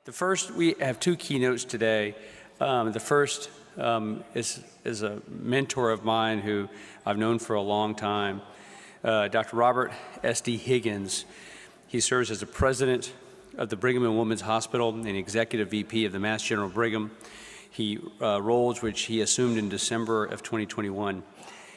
We have two keynotes today. The first is a mentor of mine who I've known for a long time, Dr. Robert S.D. Higgins. He serves as the president of the Brigham and Women's Hospital and executive VP of the Mass General Brigham. Roles which he assumed in December of 2021.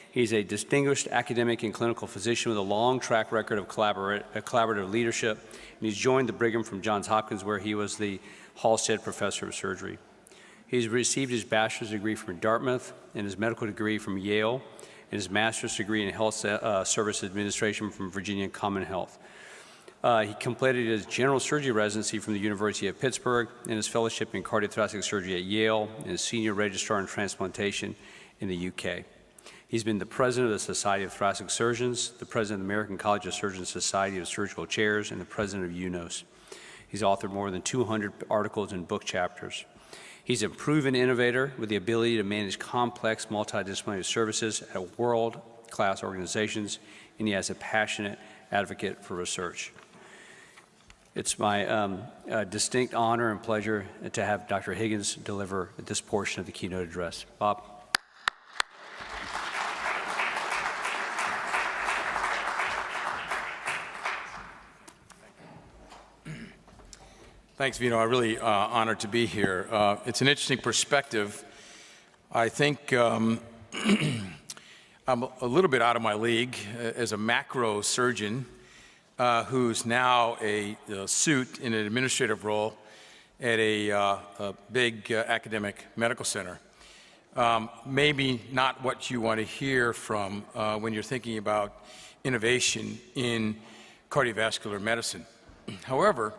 He's a distinguished academic and clinical physician with a long track record of collaborative leadership, and he's joined the Brigham from Johns Hopkins, where he was the Halstead Professor of Surgery. He's received his bachelor's degree from Dartmouth and his medical degree from Yale, and his master's degree in health service administration from Virginia Commonwealth. He completed his general surgery residency from the University of Pittsburgh and his fellowship in cardiothoracic surgery at Yale and his senior registrar in transplantation in the UK. He's been the president of the Society of Thoracic Surgeons, the president of the American College of Surgeons Society of Surgical Chairs, and the president of UNOS. He's authored more than 200 articles and book chapters. He's a proven innovator with the ability to manage complex multidisciplinary services at world-class organizations, and he has a passionate advocate for research. It's my distinct honor and pleasure to have Dr. Higgins deliver this portion of the keynote address. Bob. Thanks, Vino. I'm really honored to be here. It's an interesting perspective. I think I'm a little bit out of my league as a macro surgeon who's now a suit in an administrative role at a big academic medical center. Maybe not what you want to hear from when you're thinking about innovation in cardiovascular medicine. However,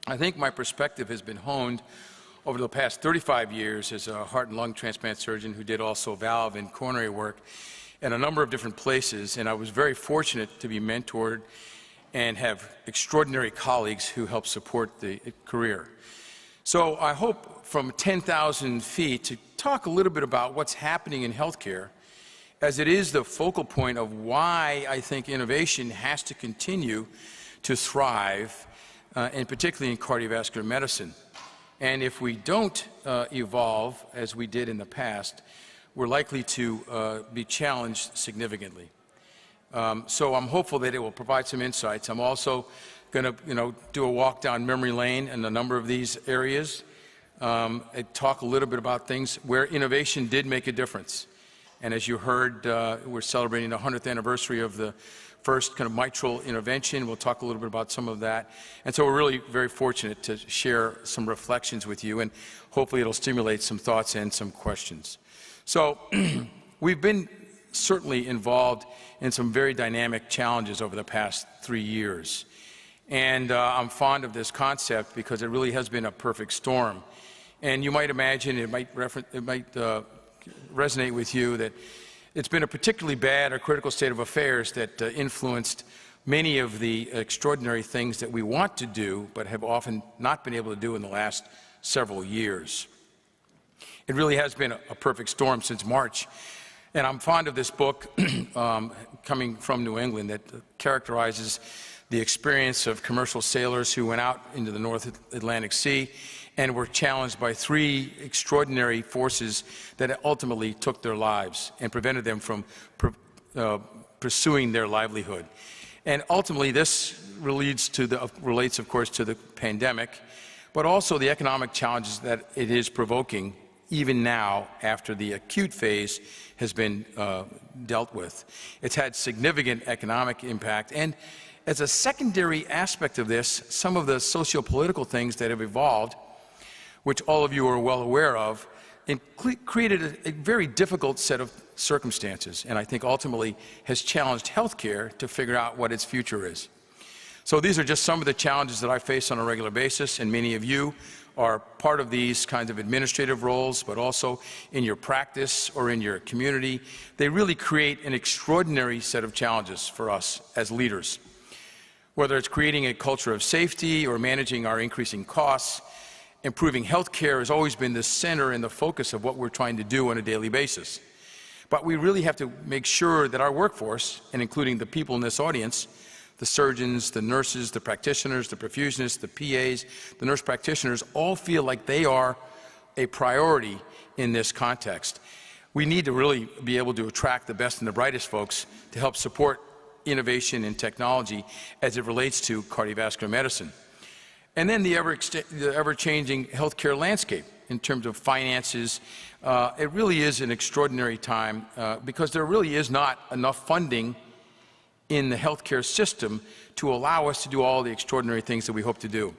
I think my perspective has been honed over the past 35 years as a heart and lung transplant surgeon who did also valve and coronary work in a number of different places, and I was very fortunate to be mentored and have extraordinary colleagues who help support the career. So I hope from 10,000 feet to talk a little bit about what's happening in healthcare, as it is the focal point of why I think innovation has to continue to thrive, and particularly in cardiovascular medicine. And if we don't evolve as we did in the past, we're likely to be challenged significantly. So I'm hopeful that it will provide some insights. I'm also going to, do a walk down memory lane in a number of these areas, and talk a little bit about things where innovation did make a difference. And as you heard, we're celebrating the 100th anniversary of the first kind of mitral intervention. We'll talk a little bit about some of that. And so we're really very fortunate to share some reflections with you, and hopefully it'll stimulate some thoughts and some questions. So we've been certainly involved in some very dynamic challenges over the past 3 years. And I'm fond of this concept because it really has been a perfect storm. And you might imagine, it might resonate with you that it's been a particularly bad or critical state of affairs that influenced many of the extraordinary things that we want to do but have often not been able to do in the last several years. It really has been a perfect storm since March. And I'm fond of this book coming from New England that characterizes the experience of commercial sailors who went out into the North Atlantic Sea and were challenged by 3 extraordinary forces that ultimately took their lives and prevented them from pursuing their livelihood. And ultimately, this relates, of course, to the pandemic, but also the economic challenges that it is provoking even now after the acute phase has been dealt with. It's had significant economic impact, and as a secondary aspect of this, some of the socio-political things that have evolved, which all of you are well aware of, and created a very difficult set of circumstances, and I think ultimately has challenged healthcare to figure out what its future is. So these are just some of the challenges that I face on a regular basis, and many of you are part of these kinds of administrative roles, but also in your practice or in your community. They really create an extraordinary set of challenges for us as leaders. Whether it's creating a culture of safety or managing our increasing costs, improving health care has always been the center and the focus of what we're trying to do on a daily basis. But we really have to make sure that our workforce, and including the people in this audience, the surgeons, the nurses, the practitioners, the perfusionists, the PAs, the nurse practitioners all feel like they are a priority in this context. We need to really be able to attract the best and the brightest folks to help support innovation and technology as it relates to cardiovascular medicine. And then the ever-changing healthcare landscape in terms of finances. It really is an extraordinary time because there really is not enough funding in the healthcare system to allow us to do all the extraordinary things that we hope to do.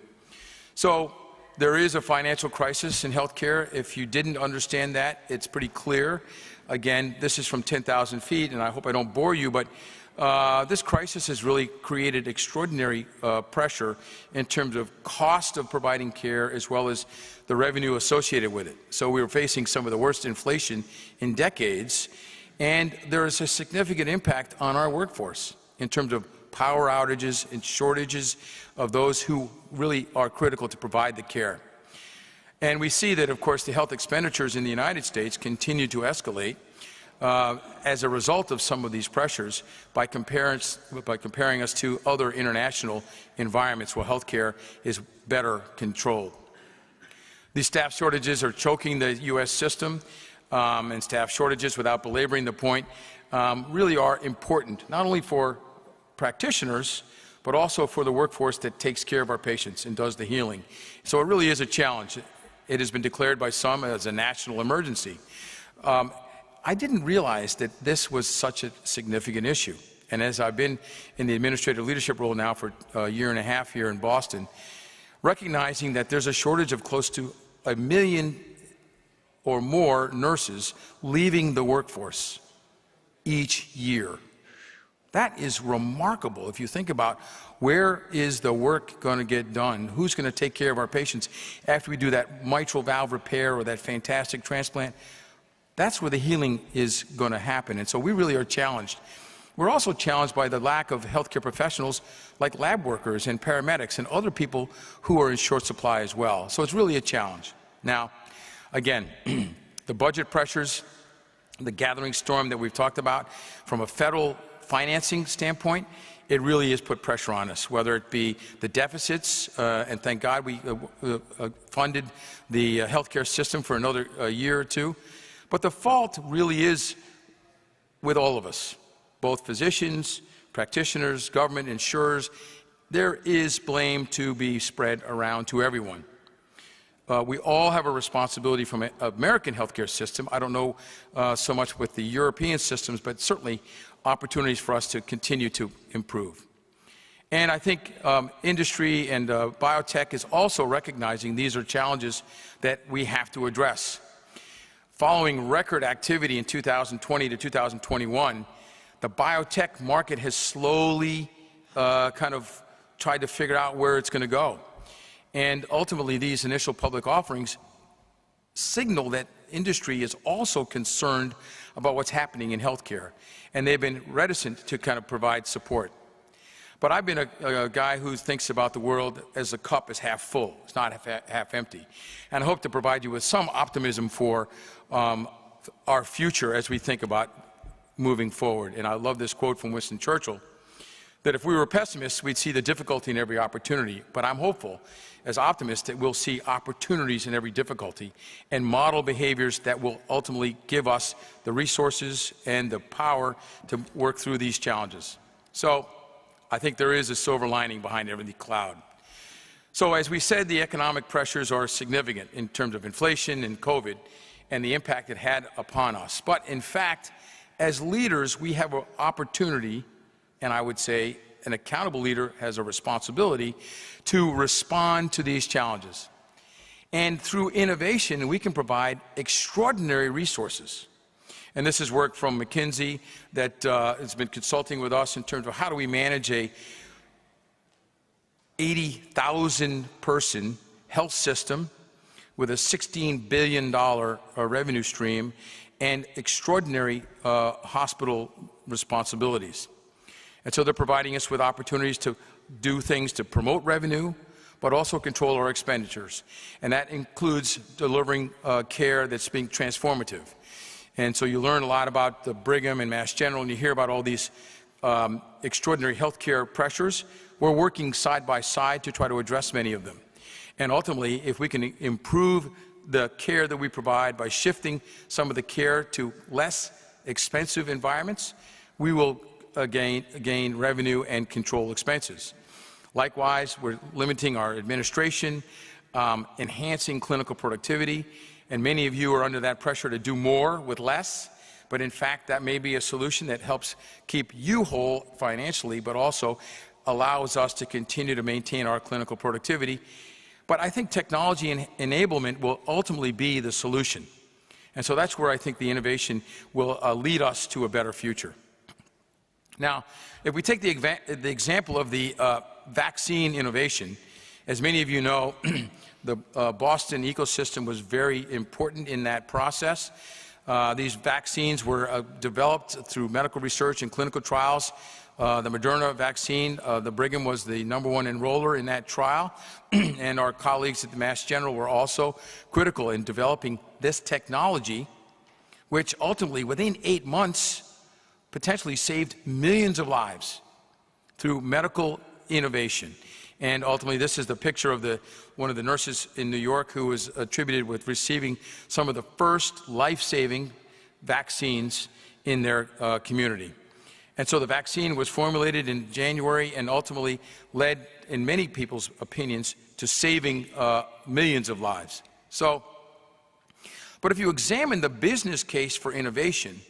So there is a financial crisis in healthcare. If you didn't understand that, it's pretty clear. Again, this is from 10,000 feet, and I hope I don't bore you, but this crisis has really created extraordinary pressure in terms of cost of providing care as well as the revenue associated with it. So we're facing some of the worst inflation in decades, and there is a significant impact on our workforce in terms of power outages and shortages of those who really are critical to provide the care. And we see that, of course, the health expenditures in the United States continue to escalate as a result of some of these pressures by comparing us to other international environments where healthcare is better controlled. These staff shortages are choking the U.S. system, and staff shortages, without belaboring the point, really are important, not only for practitioners, but also for the workforce that takes care of our patients and does the healing. So it really is a challenge. It has been declared by some as a national emergency. I didn't realize that this was such a significant issue. And as I've been in the administrative leadership role now for a year and a half here in Boston, recognizing that there's a shortage of close to 1 million or more nurses leaving the workforce each year. That is remarkable if you think about where is the work going to get done, who's going to take care of our patients after we do that mitral valve repair or that fantastic transplant. That's where the healing is going to happen, and so we really are challenged. We're also challenged by the lack of healthcare professionals like lab workers and paramedics and other people who are in short supply as well. So it's really a challenge. Now, again, the budget pressures, the gathering storm that we've talked about, from a federal financing standpoint, it really has put pressure on us, whether it be the deficits, and thank God we funded the healthcare system for another year or two. But the fault really is with all of us, both physicians, practitioners, government, insurers. There is blame to be spread around to everyone. We all have a responsibility from an American healthcare system. I don't know so much with the European systems, but certainly opportunities for us to continue to improve. And I think industry and biotech is also recognizing these are challenges that we have to address. Following record activity in 2020 to 2021, the biotech market has slowly kind of tried to figure out where it's going to go. And ultimately, these initial public offerings signal that industry is also concerned about what's happening in healthcare, and they've been reticent to kind of provide support. But I've been a guy who thinks about the world as the cup is half full, it's not half empty. And I hope to provide you with some optimism for our future as we think about moving forward. And I love this quote from Winston Churchill, that if we were pessimists, we'd see the difficulty in every opportunity. But I'm hopeful, as optimists, that we'll see opportunities in every difficulty and model behaviors that will ultimately give us the resources and the power to work through these challenges. So I think there is a silver lining behind every cloud. So as we said, the economic pressures are significant in terms of inflation and COVID and the impact it had upon us. But in fact, as leaders, we have an opportunity, and I would say an accountable leader has a responsibility to respond to these challenges. And through innovation, we can provide extraordinary resources. And this is work from McKinsey that has been consulting with us in terms of how do we manage a 80,000 person health system with a $16 billion revenue stream and extraordinary hospital responsibilities. And so they're providing us with opportunities to do things to promote revenue, but also control our expenditures. And that includes delivering care that's being transformative. And so you learn a lot about the Brigham and Mass General, and you hear about all these extraordinary healthcare pressures, we're working side by side to try to address many of them. And ultimately, if we can improve the care that we provide by shifting some of the care to less expensive environments, we will gain revenue and control expenses. Likewise, we're limiting our administration, enhancing clinical productivity, and many of you are under that pressure to do more with less. But in fact, that may be a solution that helps keep you whole financially, but also allows us to continue to maintain our clinical productivity. But I think technology and enablement will ultimately be the solution. And so that's where I think the innovation will lead us to a better future. Now, if we take the example of the vaccine innovation, as many of you know, the Boston ecosystem was very important in that process. These vaccines were developed through medical research and clinical trials. The Moderna vaccine, the Brigham was the #1 enroller in that trial, and our colleagues at the Mass General were also critical in developing this technology, which ultimately, within 8 months, potentially saved millions of lives through medical innovation. And ultimately, this is the picture of one of the nurses in New York who was attributed with receiving some of the first life-saving vaccines in their community. And so the vaccine was formulated in January and ultimately led, in many people's opinions, to saving millions of lives. But if you examine the business case for innovation,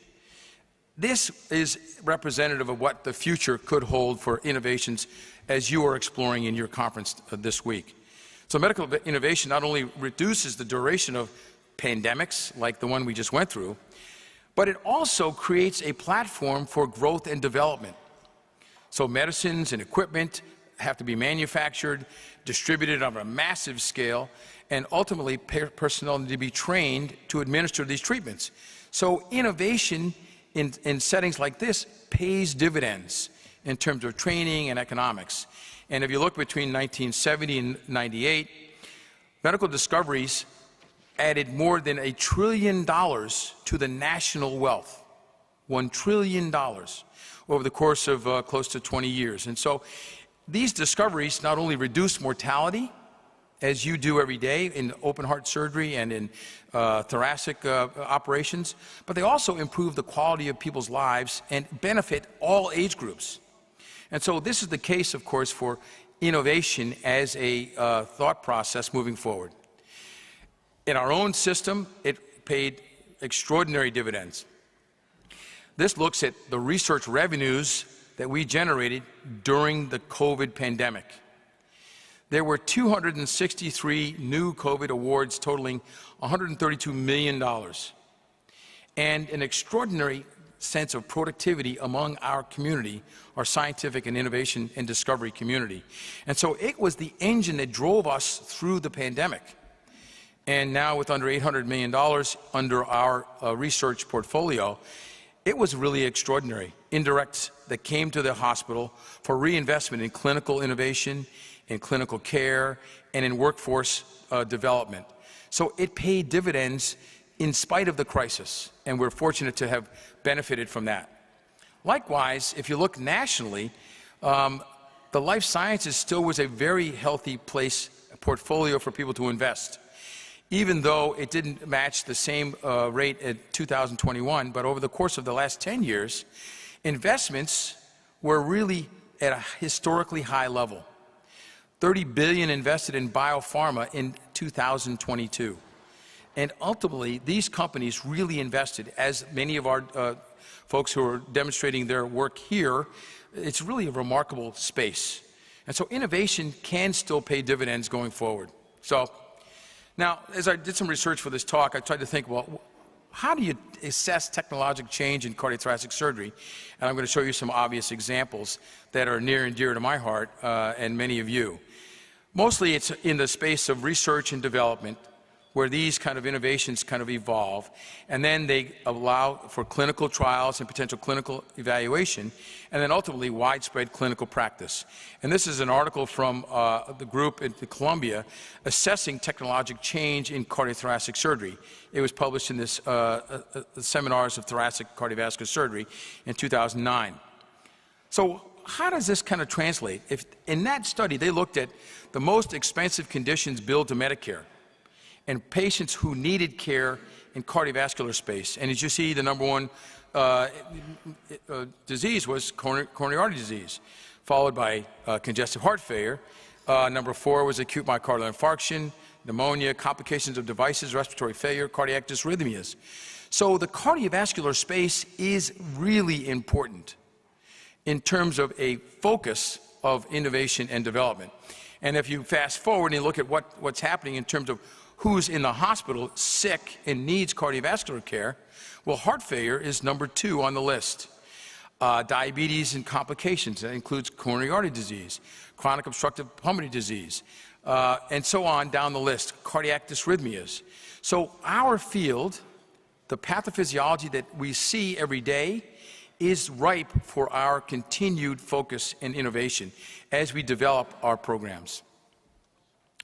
this is representative of what the future could hold for innovations as you are exploring in your conference this week. So medical innovation not only reduces the duration of pandemics like the one we just went through, but it also creates a platform for growth and development. So medicines and equipment have to be manufactured, distributed on a massive scale, and ultimately personnel need to be trained to administer these treatments. So innovation in settings like this pays dividends in terms of training and economics. And if you look between 1970 and 98, medical discoveries added more than $1 trillion to the national wealth. $1 trillion over the course of close to 20 years. And so these discoveries not only reduce mortality, as you do every day in open heart surgery and in thoracic operations, but they also improve the quality of people's lives and benefit all age groups. And so this is the case, of course, for innovation as a thought process moving forward. In our own system, it paid extraordinary dividends. This looks at the research revenues that we generated during the COVID pandemic. There were 263 new COVID awards totaling $132 million, and an extraordinary sense of productivity among our community, our scientific and innovation and discovery community. And so it was the engine that drove us through the pandemic. And now with under $800 million under our research portfolio, it was really extraordinary. Indirects that came to the hospital for reinvestment in clinical innovation, in clinical care, and in workforce development. So it paid dividends in spite of the crisis, and we're fortunate to have benefited from that. Likewise, if you look nationally, the life sciences still was a very healthy place, a portfolio for people to invest. Even though it didn't match the same rate at 2021, but over the course of the last 10 years, investments were really at a historically high level. $30 billion invested in biopharma in 2022. And ultimately, these companies really invested, as many of our folks who are demonstrating their work here, it's really a remarkable space. And so innovation can still pay dividends going forward. So now, as I did some research for this talk, I tried to think, well, how do you assess technological change in cardiothoracic surgery? And I'm going to show you some obvious examples that are near and dear to my heart and many of you. Mostly it's in the space of research and development, where these kind of innovations kind of evolve, and then they allow for clinical trials and potential clinical evaluation, and then ultimately widespread clinical practice. And this is an article from the group at Columbia assessing technological change in cardiothoracic surgery. It was published in this Seminars of Thoracic Cardiovascular Surgery in 2009. So how does this kind of translate? If in that study, they looked at the most expensive conditions billed to Medicare and patients who needed care in cardiovascular space. And as you see, the number one disease was coronary artery disease, followed by congestive heart failure. Number 4 was acute myocardial infarction, pneumonia, complications of devices, respiratory failure, cardiac dysrhythmias. So the cardiovascular space is really important in terms of a focus of innovation and development. And if you fast forward and you look at what's happening in terms of who's in the hospital sick and needs cardiovascular care, well, heart failure is number 2 on the list. Diabetes and complications, that includes coronary artery disease, chronic obstructive pulmonary disease, and so on down the list, cardiac dysrhythmias. So our field, the pathophysiology that we see every day, is ripe for our continued focus and innovation as we develop our programs.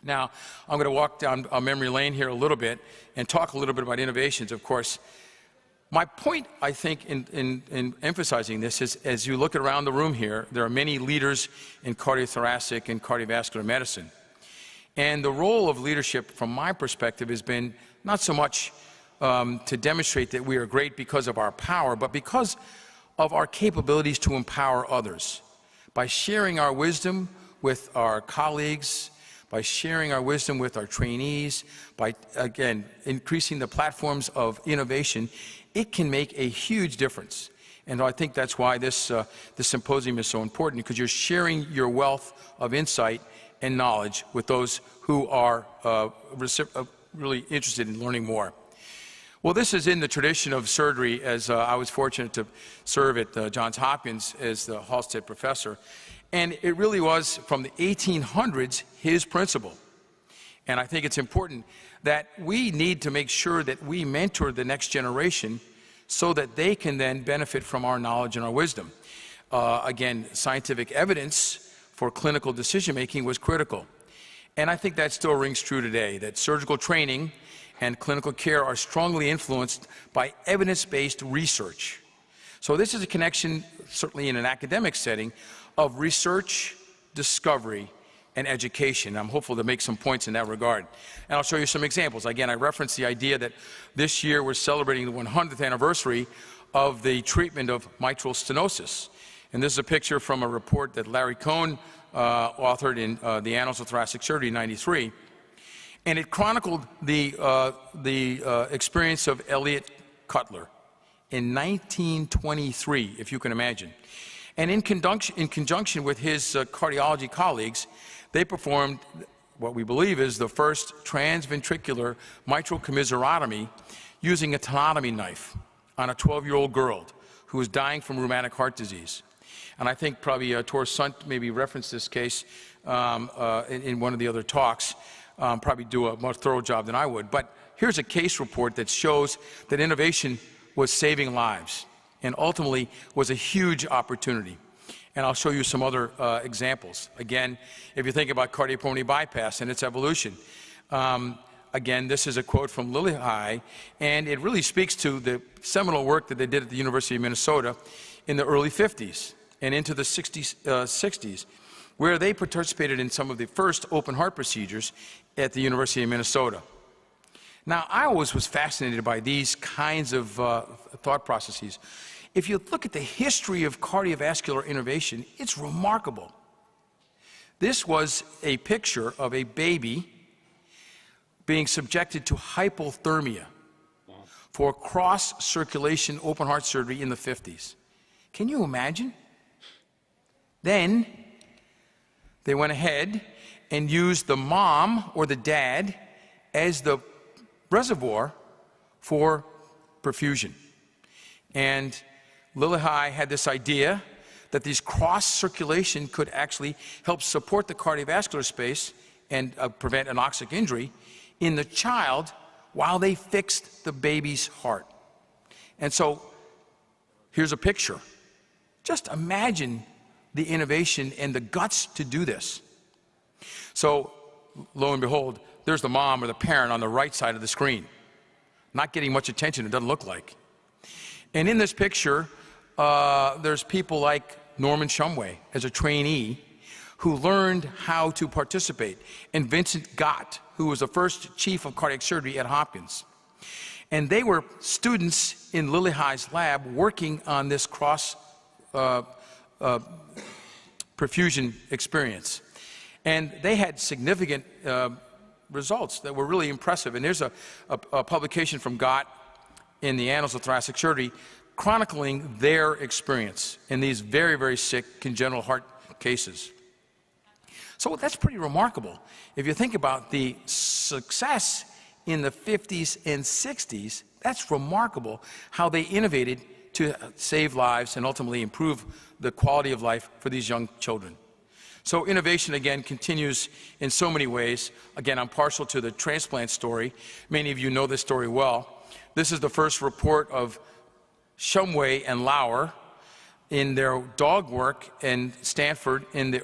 Now, I'm going to walk down a memory lane here a little bit and talk a little bit about innovations, of course. My point, I think, in emphasizing this is, as you look around the room here, there are many leaders in cardiothoracic and cardiovascular medicine. And the role of leadership, from my perspective, has been not so much to demonstrate that we are great because of our power, but because of our capabilities to empower others. By sharing our wisdom with our colleagues, by sharing our wisdom with our trainees, by, again, increasing the platforms of innovation, it can make a huge difference. And I think that's why this symposium is so important, because you're sharing your wealth of insight and knowledge with those who are really interested in learning more. Well, this is in the tradition of surgery, as I was fortunate to serve at Johns Hopkins as the Halstead professor. And it really was, from the 1800s, his principle. And I think it's important that we need to make sure that we mentor the next generation so that they can then benefit from our knowledge and our wisdom. Again, scientific evidence for clinical decision-making was critical. And I think that still rings true today, that surgical training and clinical care are strongly influenced by evidence-based research. So this is a connection, certainly in an academic setting, of research, discovery, and education. I'm hopeful to make some points in that regard. And I'll show you some examples. Again, I referenced the idea that this year we're celebrating the 100th anniversary of the treatment of mitral stenosis. And this is a picture from a report that Larry Cohn authored in the Annals of Thoracic Surgery in '93. And it chronicled the experience of Elliot Cutler in 1923, if you can imagine. And in conjunction with his cardiology colleagues, they performed what we believe is the first transventricular mitral commissurotomy using a tenotomy knife on a 12-year-old girl who was dying from rheumatic heart disease. And I think probably Tor Sunt maybe referenced this case in one of the other talks, probably do a more thorough job than I would. But here's a case report that shows that innovation was saving lives and ultimately was a huge opportunity. And I'll show you some other examples. Again, if you think about cardiopulmonary bypass and its evolution, again, this is a quote from Lillihei, and it really speaks to the seminal work that they did at the University of Minnesota in the early 50s and into the 60s, where they participated in some of the first open heart procedures at the University of Minnesota. Now, I always was fascinated by these kinds of thought processes. If you look at the history of cardiovascular innovation, it's remarkable. This was a picture of a baby being subjected to hypothermia for cross-circulation open heart surgery in the 50s. Can you imagine? Then they went ahead and used the mom or the dad as the reservoir for perfusion. And Lillihei had this idea that these cross-circulation could actually help support the cardiovascular space and prevent anoxic injury in the child while they fixed the baby's heart. And so here's a picture. Just imagine the innovation and the guts to do this. So lo and behold, there's the mom or the parent on the right side of the screen. Not getting much attention, it doesn't look like. And in this picture, there's people like Norman Shumway as a trainee who learned how to participate, and Vincent Gott, who was the first chief of cardiac surgery at Hopkins. And they were students in Lily High's lab working on this cross perfusion experience. And they had significant results that were really impressive. And there's a publication from Gott in the Annals of Thoracic Surgery chronicling their experience in these very, very sick congenital heart cases. So that's pretty remarkable. If you think about the success in the 50s and 60s, that's remarkable how they innovated to save lives and ultimately improve the quality of life for these young children. So innovation, again, continues in so many ways. Again, I'm partial to the transplant story. Many of you know this story well. This is the first report of Shumway and Lauer in their dog work in Stanford in the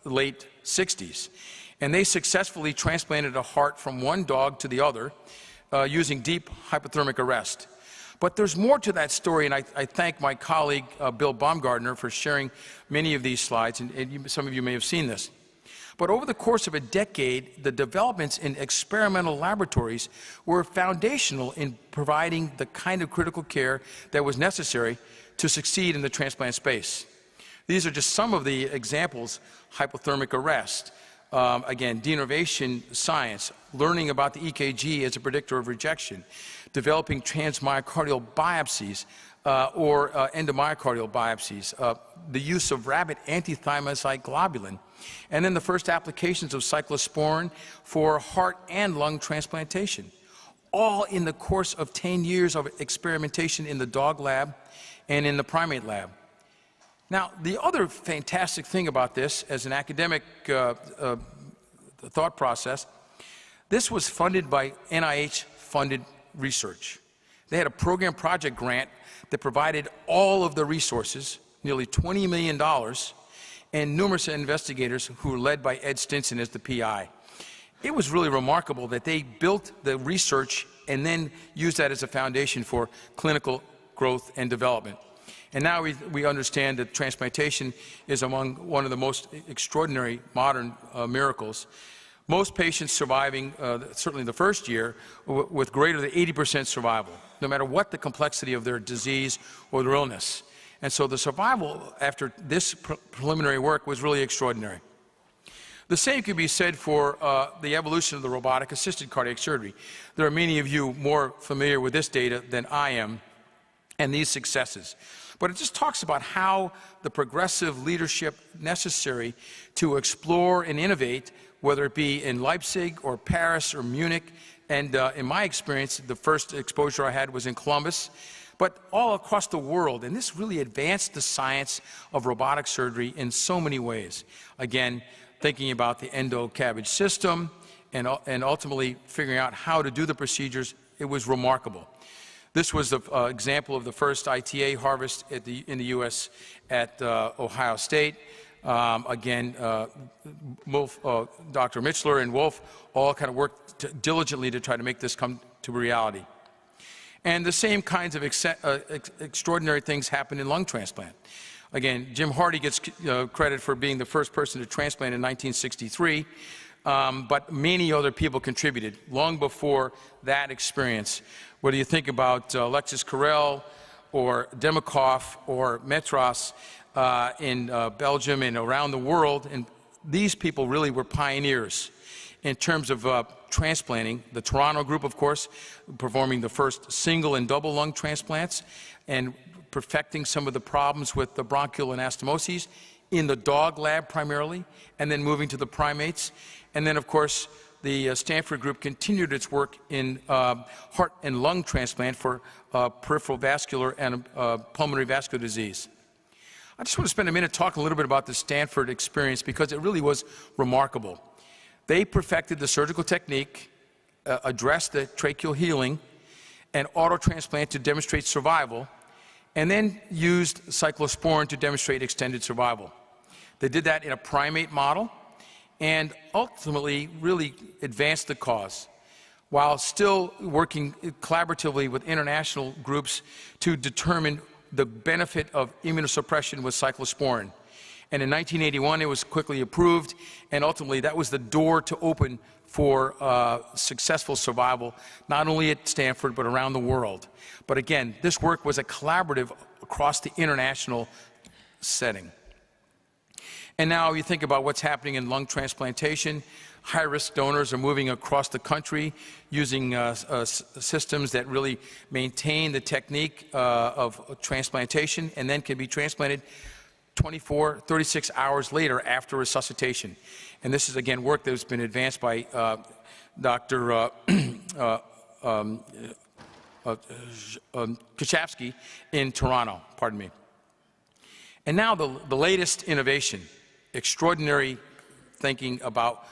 late 60s. And they successfully transplanted a heart from one dog to the other using deep hypothermic arrest. But there's more to that story, and I thank my colleague, Bill Baumgartner, for sharing many of these slides, and some of you may have seen this. But over the course of a decade, the developments in experimental laboratories were foundational in providing the kind of critical care that was necessary to succeed in the transplant space. These are just some of the examples: hypothermic arrest, again, denervation science, learning about the EKG as a predictor of rejection, developing transmyocardial biopsies or endomyocardial biopsies, the use of rabbit antithymocyte globulin, and then the first applications of cyclosporin for heart and lung transplantation, all in the course of 10 years of experimentation in the dog lab and in the primate lab. Now, the other fantastic thing about this, as an academic thought process, this was funded by NIH-funded research. They had a program project grant that provided all of the resources, nearly $20 million, and numerous investigators who were led by Ed Stinson as the PI. It was really remarkable that they built the research and then used that as a foundation for clinical growth and development. And now we understand that transplantation is among one of the most extraordinary modern miracles. Most patients surviving, certainly the first year, with greater than 80% survival, no matter what the complexity of their disease or their illness. And so the survival after this preliminary work was really extraordinary. The same could be said for the evolution of the robotic-assisted cardiac surgery. There are many of you more familiar with this data than I am and these successes. But it just talks about how the progressive leadership necessary to explore and innovate, whether it be in Leipzig or Paris or Munich, and in my experience, the first exposure I had was in Columbus, but all across the world. And this really advanced the science of robotic surgery in so many ways. Again, thinking about the endo-cabbage system and ultimately figuring out how to do the procedures, it was remarkable. This was the example of the first ITA harvest in the U.S. at Ohio State. Again, Dr. Michler and Wolf all kind of worked diligently to try to make this come to reality. And the same kinds of extraordinary things happen in lung transplant. Again, Jim Hardy gets credit for being the first person to transplant in 1963, but many other people contributed long before that experience. Whether you think about Alexis Carrel or Demikoff or Metros in Belgium and around the world, and these people really were pioneers in terms of transplanting. The Toronto group, of course, performing the first single and double lung transplants and perfecting some of the problems with the bronchial anastomoses in the dog lab primarily, and then moving to the primates. And then, of course, the Stanford group continued its work in heart and lung transplant for peripheral vascular and pulmonary vascular disease. I just want to spend a minute talking a little bit about the Stanford experience because it really was remarkable. They perfected the surgical technique, addressed the tracheal healing, and autotransplant to demonstrate survival, and then used cyclosporin to demonstrate extended survival. They did that in a primate model and ultimately really advanced the cause while still working collaboratively with international groups to determine the benefit of immunosuppression with cyclosporin. And in 1981, it was quickly approved, and ultimately that was the door to open for successful survival, not only at Stanford, but around the world. But again, this work was a collaborative across the international setting. And now you think about what's happening in lung transplantation. High-risk donors are moving across the country using systems that really maintain the technique of transplantation and then can be transplanted 24, 36 hours later after resuscitation. And this is, again, work that has been advanced by Dr. Kachapsky in Toronto, pardon me. And now the latest innovation, extraordinary thinking about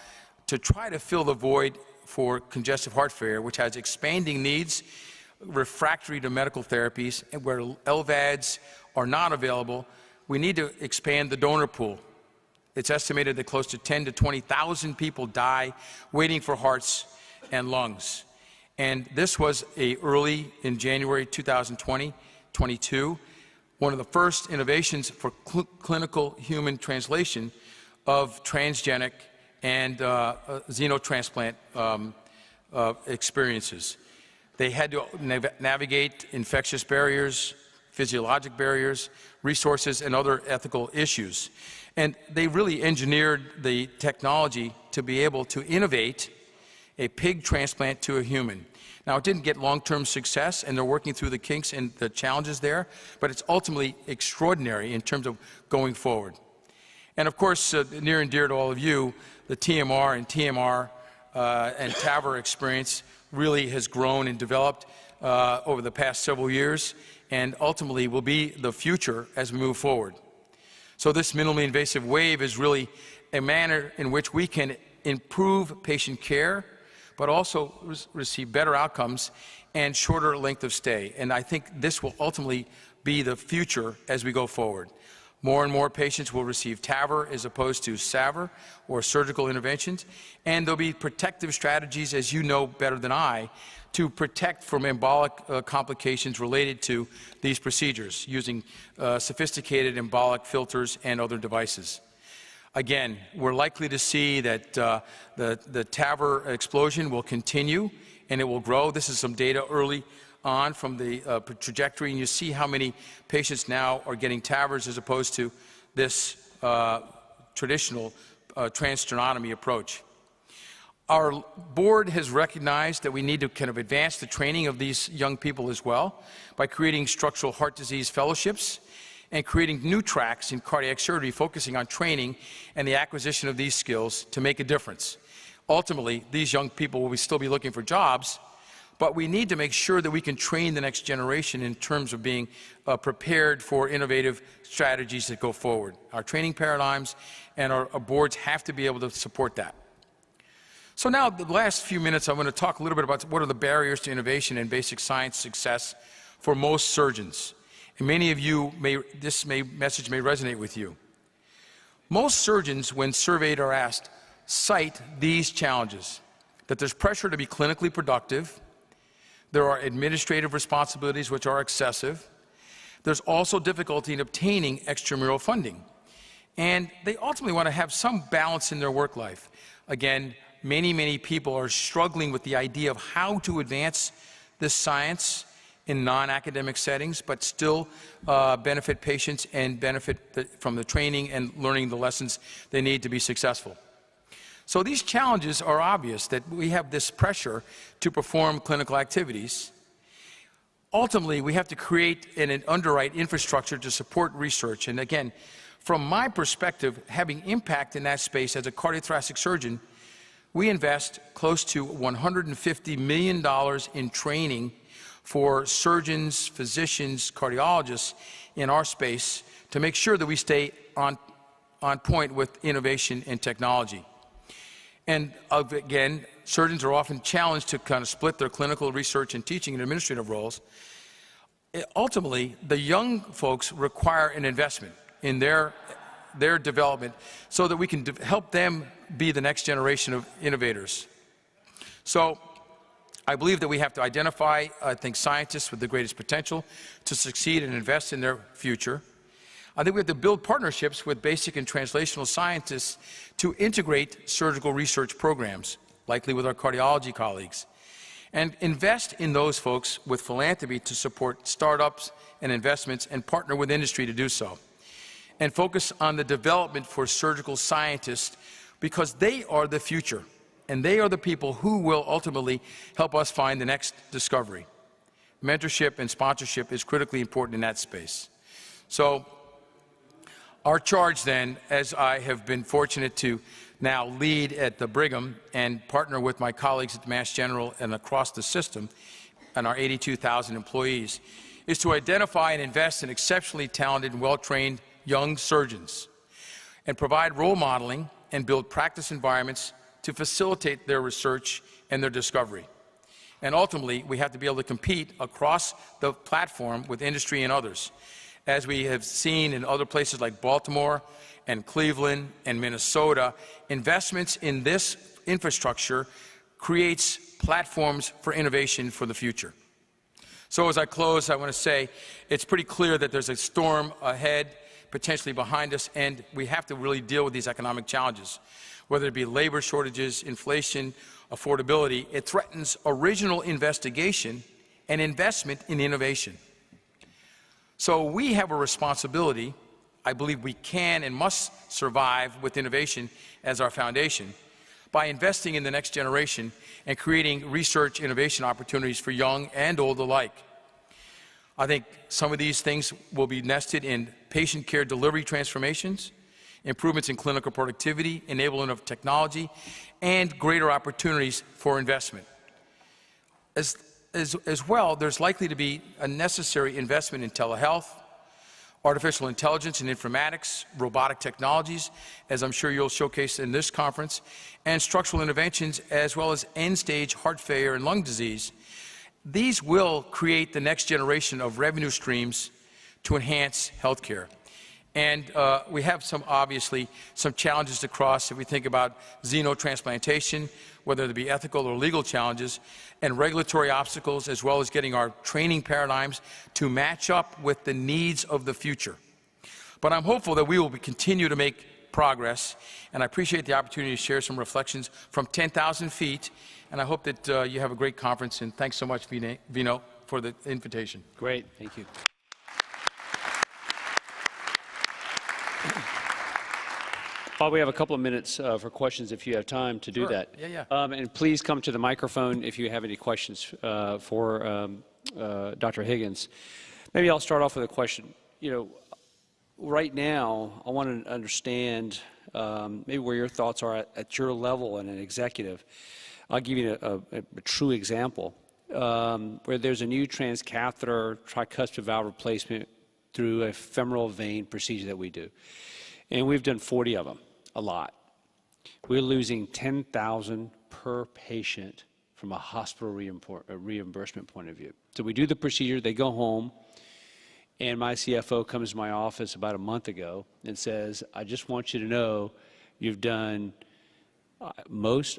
to try to fill the void for congestive heart failure, which has expanding needs, refractory to medical therapies, and where LVADs are not available. We need to expand the donor pool. It's estimated that close to 10 to 20,000 people die waiting for hearts and lungs. And this was early in January 2022, one of the first innovations for clinical human translation of transgenic and xenotransplant experiences. They had to navigate infectious barriers, physiologic barriers, resources, and other ethical issues. And they really engineered the technology to be able to innovate a pig transplant to a human. Now, it didn't get long-term success, and they're working through the kinks and the challenges there, but it's ultimately extraordinary in terms of going forward. And of course, near and dear to all of you, the TMR and TAVR experience really has grown and developed over the past several years, and ultimately will be the future as we move forward. So this minimally invasive wave is really a manner in which we can improve patient care, but also receive better outcomes and shorter length of stay. And I think this will ultimately be the future as we go forward. More and more patients will receive TAVR as opposed to SAVR or surgical interventions, and there'll be protective strategies, as you know better than I, to protect from embolic complications related to these procedures using sophisticated embolic filters and other devices. Again, we're likely to see that the TAVR explosion will continue and it will grow. This is some data early on from the trajectory, and you see how many patients now are getting TAVRs as opposed to this traditional transsternotomy approach. Our board has recognized that we need to kind of advance the training of these young people as well by creating structural heart disease fellowships and creating new tracks in cardiac surgery focusing on training and the acquisition of these skills to make a difference. Ultimately, these young people will still be looking for jobs, but we need to make sure that we can train the next generation in terms of being prepared for innovative strategies that go forward. Our training paradigms and our boards have to be able to support that. So now, the last few minutes, I want to talk a little bit about what are the barriers to innovation and basic science success for most surgeons. And many of you, this message may resonate with you. Most surgeons, when surveyed or asked, cite these challenges: that there's pressure to be clinically productive, there are administrative responsibilities which are excessive, there's also difficulty in obtaining extramural funding, and they ultimately want to have some balance in their work life. Again, many people are struggling with the idea of how to advance this science in non-academic settings, but still benefit patients and benefit from the training and learning the lessons they need to be successful. So these challenges are obvious, that we have this pressure to perform clinical activities. Ultimately, we have to create and underwrite infrastructure to support research. And again, from my perspective, having impact in that space as a cardiothoracic surgeon, we invest close to $150 million in training for surgeons, physicians, cardiologists in our space to make sure that we stay on point with innovation and technology. And again, surgeons are often challenged to kind of split their clinical research and teaching and administrative roles. Ultimately, the young folks require an investment in their development so that we can help them be the next generation of innovators. So I believe that we have to identify, I think, scientists with the greatest potential to succeed and invest in their future. I think we have to build partnerships with basic and translational scientists to integrate surgical research programs, likely with our cardiology colleagues, and invest in those folks with philanthropy to support startups and investments and partner with industry to do so. And focus on the development for surgical scientists because they are the future. And they are the people who will ultimately help us find the next discovery. Mentorship and sponsorship is critically important in that space. So our charge then, as I have been fortunate to now lead at the Brigham and partner with my colleagues at the Mass General and across the system and our 82,000 employees, is to identify and invest in exceptionally talented and well-trained young surgeons and provide role modeling and build practice environments to facilitate their research and their discovery. And ultimately, we have to be able to compete across the platform with industry and others. As we have seen in other places like Baltimore and Cleveland and Minnesota, investments in this infrastructure creates platforms for innovation for the future. So as I close, I want to say it's pretty clear that there's a storm ahead, potentially behind us, and we have to really deal with these economic challenges. Whether it be labor shortages, inflation, affordability, it threatens original investigation and investment in innovation. So we have a responsibility. I believe we can and must survive with innovation as our foundation by investing in the next generation and creating research innovation opportunities for young and old alike. I think some of these things will be nested in patient care delivery transformations, improvements in clinical productivity, enablement of technology, and greater opportunities for investment. As well, there's likely to be a necessary investment in telehealth, artificial intelligence and informatics, robotic technologies, as I'm sure you'll showcase in this conference, and structural interventions, as well as end-stage heart failure and lung disease. These will create the next generation of revenue streams to enhance healthcare. And we have obviously some challenges to cross if we think about xenotransplantation, whether they be ethical or legal challenges, and regulatory obstacles, as well as getting our training paradigms to match up with the needs of the future. But I'm hopeful that we will continue to make progress, and I appreciate the opportunity to share some reflections from 10,000 feet, and I hope that you have a great conference, and thanks so much, Vino, for the invitation. Great, thank you. Bob, we have a couple of minutes for questions if you have time to do that. Yeah. And please come to the microphone if you have any questions for Dr. Higgins. Maybe I'll start off with a question. Right now, I want to understand maybe where your thoughts are at your level and an executive. I'll give you a true example where there's a new transcatheter tricuspid valve replacement through a femoral vein procedure that we do. And we've done 40 of them, a lot. We're losing $10,000 per patient from a hospital reimbursement point of view. So we do the procedure, they go home, and my CFO comes to my office about a month ago and says, I just want you to know you've done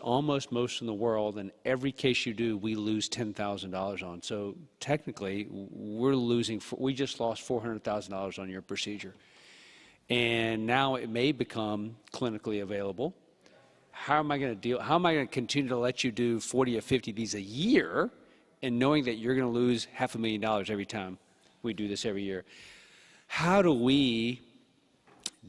almost most in the world, and every case you do, we lose $10,000 on. So technically, we just lost $400,000 on your procedure. And now it may become clinically available. How am I going to continue to let you do 40 or 50 of these a year and knowing that you're going to lose $500,000 every time we do this every year? How do we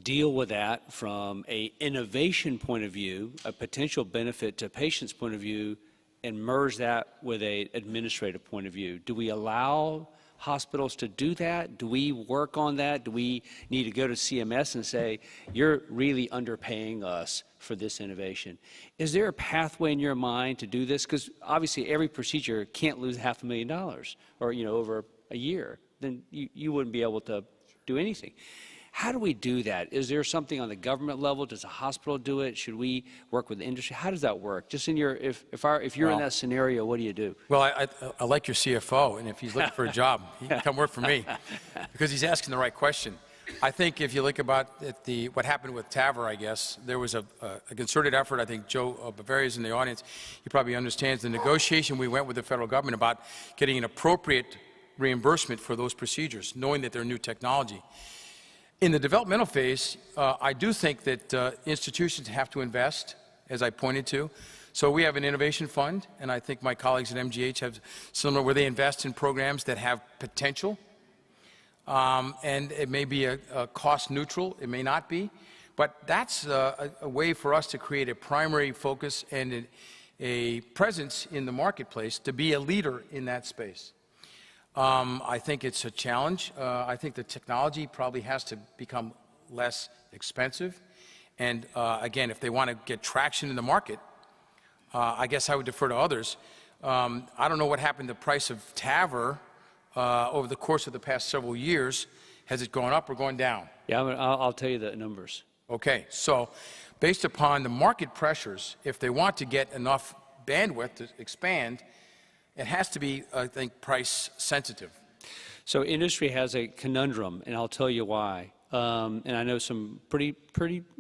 deal with that from an innovation point of view, a potential benefit to patients' point of view, and merge that with an administrative point of view? Do we allow hospitals to do that? Do we work on that? Do we need to go to CMS and say, you're really underpaying us for this innovation? Is there a pathway in your mind to do this? Because obviously every procedure can't lose $500,000 or over a year. Then you wouldn't be able to do anything. How do we do that? Is there something on the government level? Does a hospital do it? Should we work with the industry? How does that work? Just in your, if you're in that scenario, what do you do? Well, I like your CFO, and if he's looking for a job, he can come work for me because he's asking the right question. I think if you look about what happened with TAVR, I guess, there was a concerted effort. I think Joe Bavaria is in the audience. He probably understands the negotiation we went with the federal government about getting an appropriate reimbursement for those procedures, knowing that they're new technology. In the developmental phase, I do think that institutions have to invest, as I pointed to. So we have an innovation fund, and I think my colleagues at MGH have similar, where they invest in programs that have potential. And it may be a cost neutral, it may not be, but that's a way for us to create a primary focus and a presence in the marketplace to be a leader in that space. I think it's a challenge. I think the technology probably has to become less expensive. And again, if they want to get traction in the market, I guess I would defer to others. I don't know what happened to the price of TAVR over the course of the past several years. Has it gone up or gone down? Yeah, I'll tell you the numbers. Okay, so based upon the market pressures, if they want to get enough bandwidth to expand, it has to be, I think, price sensitive. So industry has a conundrum, and I'll tell you why. And I know some pretty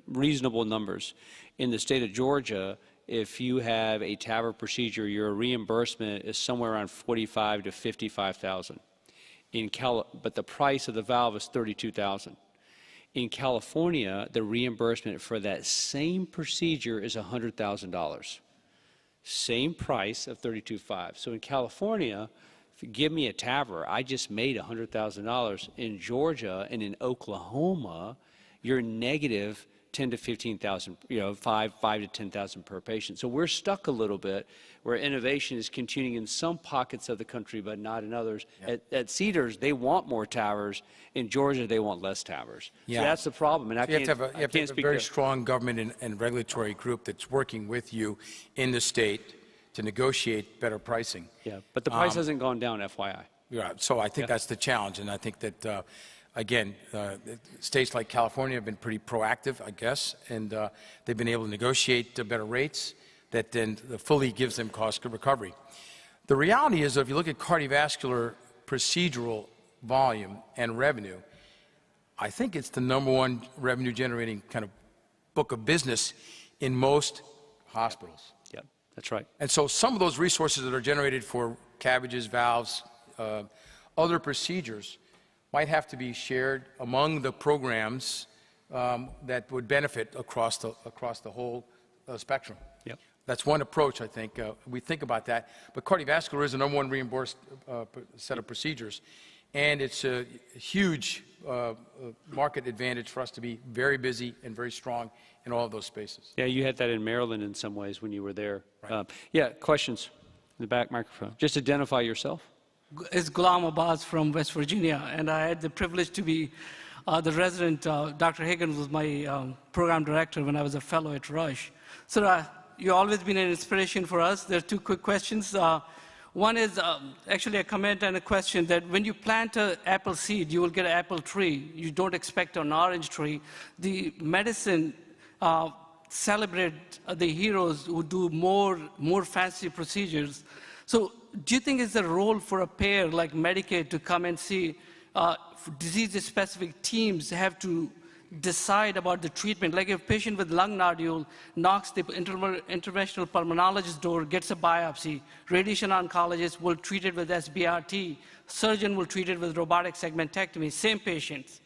reasonable numbers. In the state of Georgia, if you have a TAVR procedure, your reimbursement is somewhere around $45,000 to $55,000. But the price of the valve is $32,000. In California, the reimbursement for that same procedure is $100,000. Same price of $32,500. So in California, if you give me a TAVR, I just made $100,000. In Georgia and in Oklahoma, you're negative 10 to 15,000, five to 10,000 per patient. So we're stuck a little bit where innovation is continuing in some pockets of the country, but not in others. Yeah. At Cedars, they want more TAVRs. In Georgia, they want less TAVRs. Yeah. So that's the problem. And so you have to have a very strong government and regulatory group that's working with you in the state to negotiate better pricing. Yeah, but the price hasn't gone down, FYI. Yeah, so I think that's the challenge, and I think that again, states like California have been pretty proactive, I guess, and they've been able to negotiate better rates that then fully gives them cost recovery. The reality is that if you look at cardiovascular procedural volume and revenue, I think it's the #1 revenue generating kind of book of business in most hospitals. Yeah, that's right. And so some of those resources that are generated for CABGs, valves, other procedures might have to be shared among the programs that would benefit across the whole spectrum. Yep. That's one approach, I think. We think about that. But cardiovascular is the #1 reimbursed set of procedures. And it's a huge market advantage for us to be very busy and very strong in all of those spaces. Yeah, you had that in Maryland in some ways when you were there. Right. Yeah, questions in the back microphone. Just identify yourself. It's Ghulam Abbas from West Virginia, and I had the privilege to be the resident. Dr. Higgins was my program director when I was a fellow at Rush. So you've always been an inspiration for us. There are two quick questions. One is actually a comment and a question that when you plant an apple seed, you will get an apple tree. You don't expect an orange tree. The medicine celebrate the heroes who do more fancy procedures. So do you think it's a role for a payer like Medicaid to come and see disease-specific teams have to decide about the treatment? Like if a patient with lung nodule knocks the interventional pulmonologist door, gets a biopsy, radiation oncologist will treat it with SBRT, surgeon will treat it with robotic segmentectomy, same patients.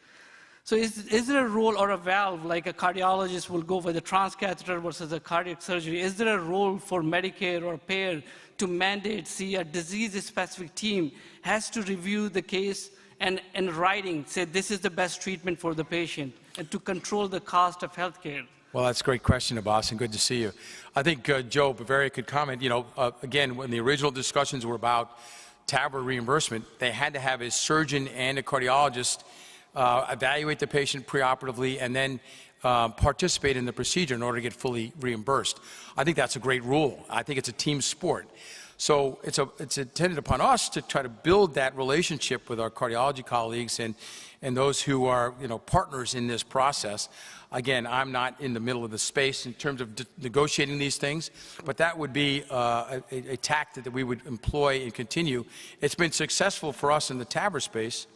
So is there a role or a valve, like a cardiologist will go for the transcatheter versus a cardiac surgery? Is there a role for Medicare or payer to mandate, see a disease-specific team has to review the case and in writing say this is the best treatment for the patient and to control the cost of healthcare? Well, that's a great question, Abbas, and good to see you. I think Joe Bavaria could comment. Again, when the original discussions were about TAVR reimbursement, they had to have a surgeon and a cardiologist evaluate the patient preoperatively and then participate in the procedure in order to get fully reimbursed. I think that's a great rule. I think it's a team sport. So it's intended upon us to try to build that relationship with our cardiology colleagues and those who are partners in this process. Again, I'm not in the middle of the space in terms of negotiating these things, but that would be a tactic that we would employ and continue. It's been successful for us in the TAVR space.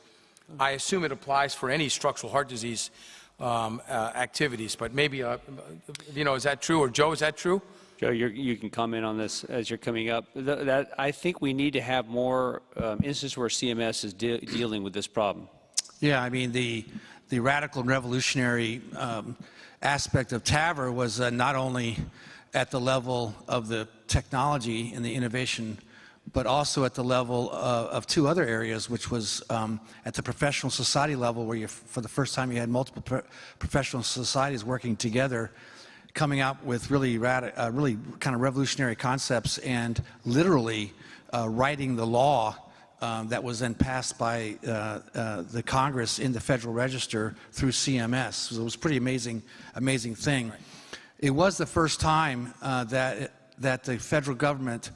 I assume it applies for any structural heart disease activities, but maybe, is that true? Or Joe, is that true? Joe, you can comment on this as you're coming up. I think we need to have more instances where CMS is dealing with this problem. Yeah, I mean, the radical and revolutionary aspect of TAVR was not only at the level of the technology and the innovation, but also at the level of two other areas, which was at the professional society level, where for the first time you had multiple professional societies working together, coming out with really kind of revolutionary concepts and literally writing the law that was then passed by the Congress in the Federal Register through CMS. So it was a pretty amazing thing. Right. It was the first time that the federal government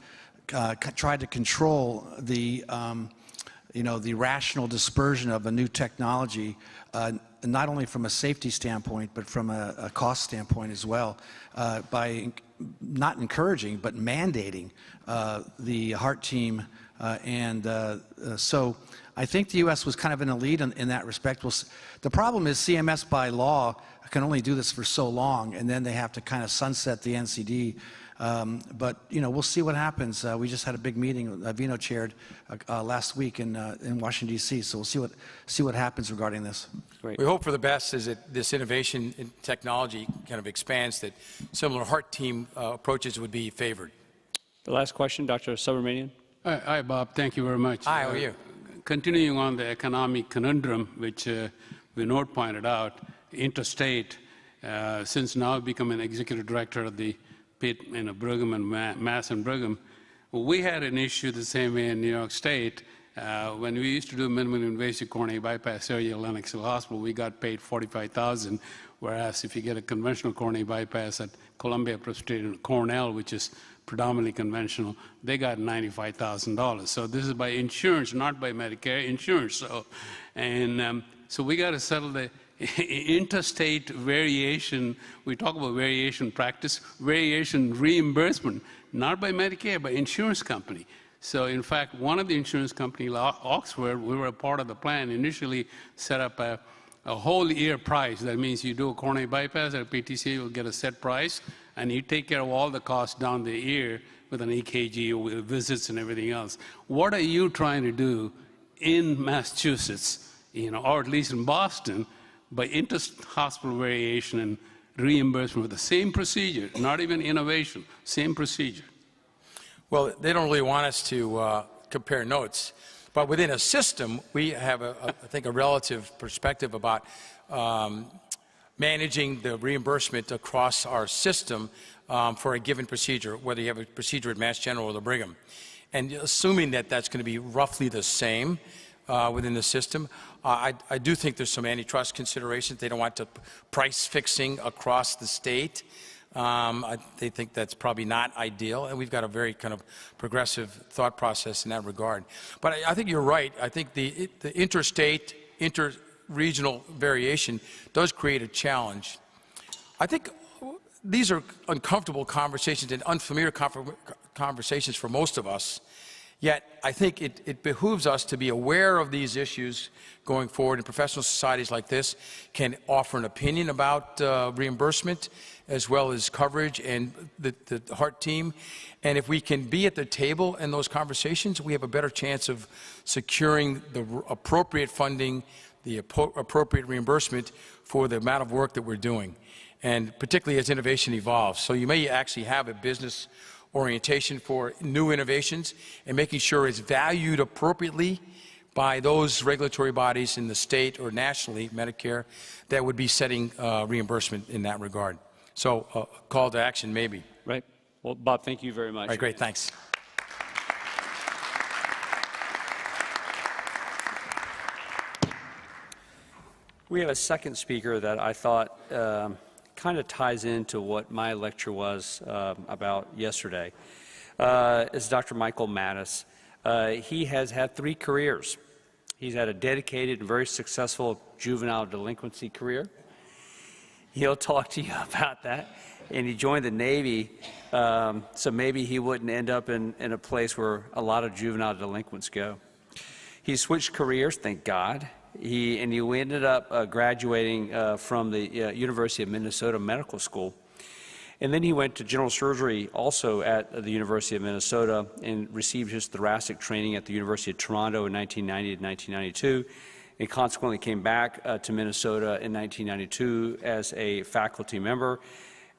tried to control the the rational dispersion of a new technology, not only from a safety standpoint, but from a cost standpoint as well, by not encouraging, but mandating the heart team. So I think the U.S. was kind of in a lead in that respect. The problem is CMS by law can only do this for so long, and then they have to kind of sunset the NCD. But we'll see what happens. We just had a big meeting Vino chaired last week in Washington D.C. So we'll see what happens regarding this. Great. We hope for the best as this innovation in technology kind of expands, that similar heart team approaches would be favored. The last question, Dr. Subramanian. Hi, Bob. Thank you very much. Hi, how are you? Continuing on the economic conundrum, which Vinod pointed out, interstate, since now I've become an executive director of the Pitt, Brigham and Mass and Brigham, we had an issue the same way in New York State. When we used to do minimally invasive coronary bypass surgery at Lenox Hill Hospital, we got paid $45,000, whereas if you get a conventional coronary bypass at Columbia Presbyterian Cornell, which is predominantly conventional, they got $95,000. So this is by insurance, not by Medicare, insurance. So we got to settle the interstate variation. We talk about variation practice, variation reimbursement, not by Medicare, by insurance company. So in fact, one of the insurance companies, Oxford, we were a part of the plan, initially set up a whole year price. That means you do a coronary bypass at a PTC, you'll get a set price, and you take care of all the costs down the year with an EKG, with visits and everything else. What are you trying to do in Massachusetts, or at least in Boston, by inter-hospital variation and reimbursement with the same procedure, not even innovation, same procedure? Well, they don't really want us to compare notes, but within a system, we have, I think, a relative perspective about managing the reimbursement across our system for a given procedure, whether you have a procedure at Mass General or the Brigham. And assuming that that's going to be roughly the same within the system, I do think there's some antitrust considerations. They don't want to price fixing across the state. They think that's probably not ideal, and we've got a very kind of progressive thought process in that regard. But I think you're right. I think the interstate, inter-regional variation does create a challenge. I think these are uncomfortable conversations and unfamiliar conversations for most of us. Yet, I think it behooves us to be aware of these issues going forward, and professional societies like this can offer an opinion about reimbursement as well as coverage and the heart team. And if we can be at the table in those conversations, we have a better chance of securing the appropriate funding, the appropriate reimbursement for the amount of work that we're doing, and particularly as innovation evolves. So you may actually have a business orientation for new innovations and making sure it's valued appropriately by those regulatory bodies in the state or nationally, Medicare, that would be setting reimbursement in that regard. So call to action, maybe. Right. Well, Bob, thank you very much. All right, great, thanks. We have a second speaker that I thought kind of ties into what my lecture was about yesterday. Is Dr. Michael Mattis. He has had 3 careers. He's had a dedicated and very successful juvenile delinquency career. He'll talk to you about that. And he joined the Navy, so maybe he wouldn't end up in a place where a lot of juvenile delinquents go. He switched careers, thank God, He ended up graduating from the University of Minnesota Medical School. And then he went to general surgery also at the University of Minnesota and received his thoracic training at the University of Toronto in 1990 to 1992, and consequently came back to Minnesota in 1992 as a faculty member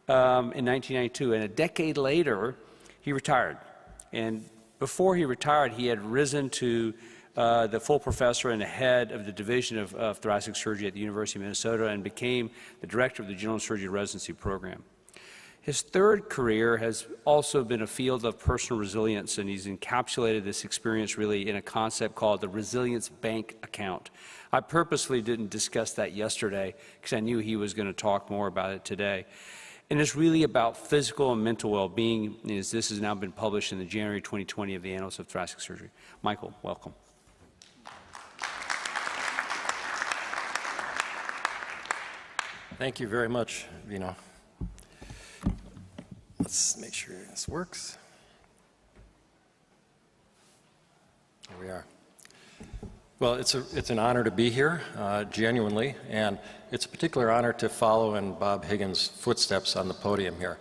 in 1992. And a decade later, he retired. And before he retired, he had risen to the full professor and the head of the Division of Thoracic Surgery at the University of Minnesota and became the director of the General Surgery Residency Program. His third career has also been a field of personal resilience, and he's encapsulated this experience really in a concept called the Resilience Bank Account. I purposely didn't discuss that yesterday because I knew he was going to talk more about it today. And it's really about physical and mental well-being, as this has now been published in the January 2020 of the Annals of Thoracic Surgery. Michael, welcome. Thank you very much, Vino. Let's make sure this works. Here we are. Well, it's an honor to be here, genuinely, and it's a particular honor to follow in Bob Higgins' footsteps on the podium here.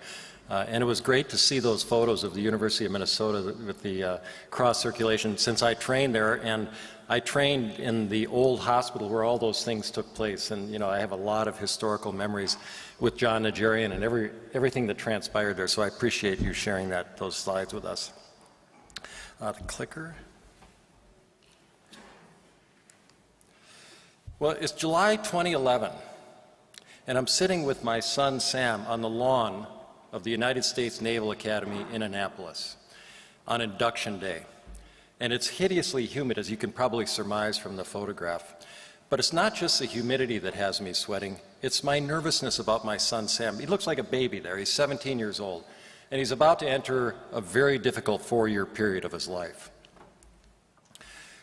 And it was great to see those photos of the University of Minnesota with the cross circulation, since I trained there, and I trained in the old hospital where all those things took place. And, you know, I have a lot of historical memories with John Nigerian and everything that transpired there. So I appreciate you sharing those slides with us. The clicker. Well, it's July 2011, and I'm sitting with my son Sam on the lawn of the United States Naval Academy in Annapolis on induction day. And it's hideously humid, as you can probably surmise from the photograph. But it's not just the humidity that has me sweating, it's my nervousness about my son Sam. He looks like a baby there. He's 17 years old, and he's about to enter a very difficult 4-year period of his life.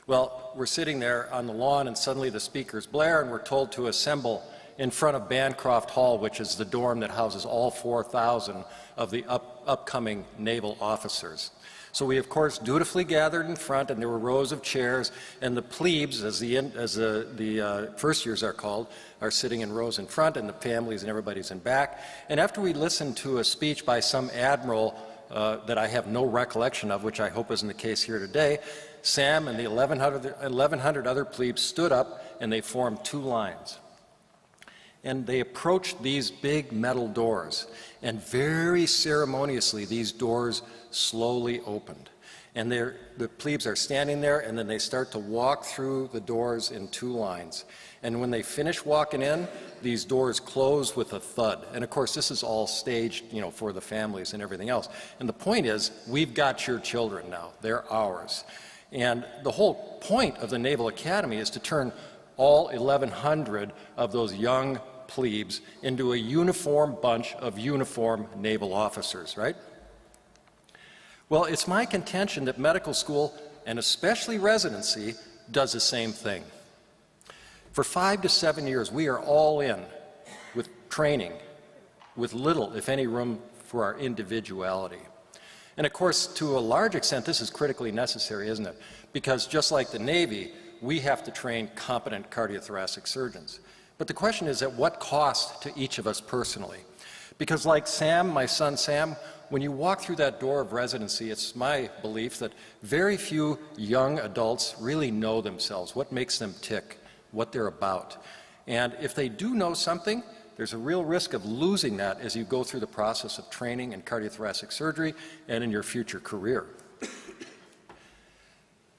Well, we're sitting there on the lawn, and suddenly the speakers blare, and we're told to assemble in front of Bancroft Hall, which is the dorm that houses all 4,000 of the upcoming naval officers. So we, of course, dutifully gathered in front, and there were rows of chairs, and the plebes, as the first years are called, are sitting in rows in front, and the families and everybody's in back. And after we listened to a speech by some admiral that I have no recollection of, which I hope isn't the case here today, Sam and the 1,100 other plebes stood up, and they formed 2 lines. And they approached these big metal doors, and very ceremoniously these doors slowly opened. And the plebes are standing there, and then they start to walk through the doors in 2 lines. And when they finish walking in, these doors close with a thud. And of course, this is all staged, you know, for the families and everything else. And the point is, we've got your children now. They're ours. And the whole point of the Naval Academy is to turn all 1,100 of those young plebes into a uniform bunch of uniformed naval officers, right? Well, it's my contention that medical school, and especially residency, does the same thing. For 5 to 7 years, we are all in with training, with little, if any, room for our individuality. And of course, to a large extent, this is critically necessary, isn't it? Because just like the Navy, we have to train competent cardiothoracic surgeons. But the question is, at what cost to each of us personally? Because like Sam, my son Sam, when you walk through that door of residency, it's my belief that very few young adults really know themselves, what makes them tick, what they're about. And if they do know something, there's a real risk of losing that as you go through the process of training in cardiothoracic surgery and in your future career.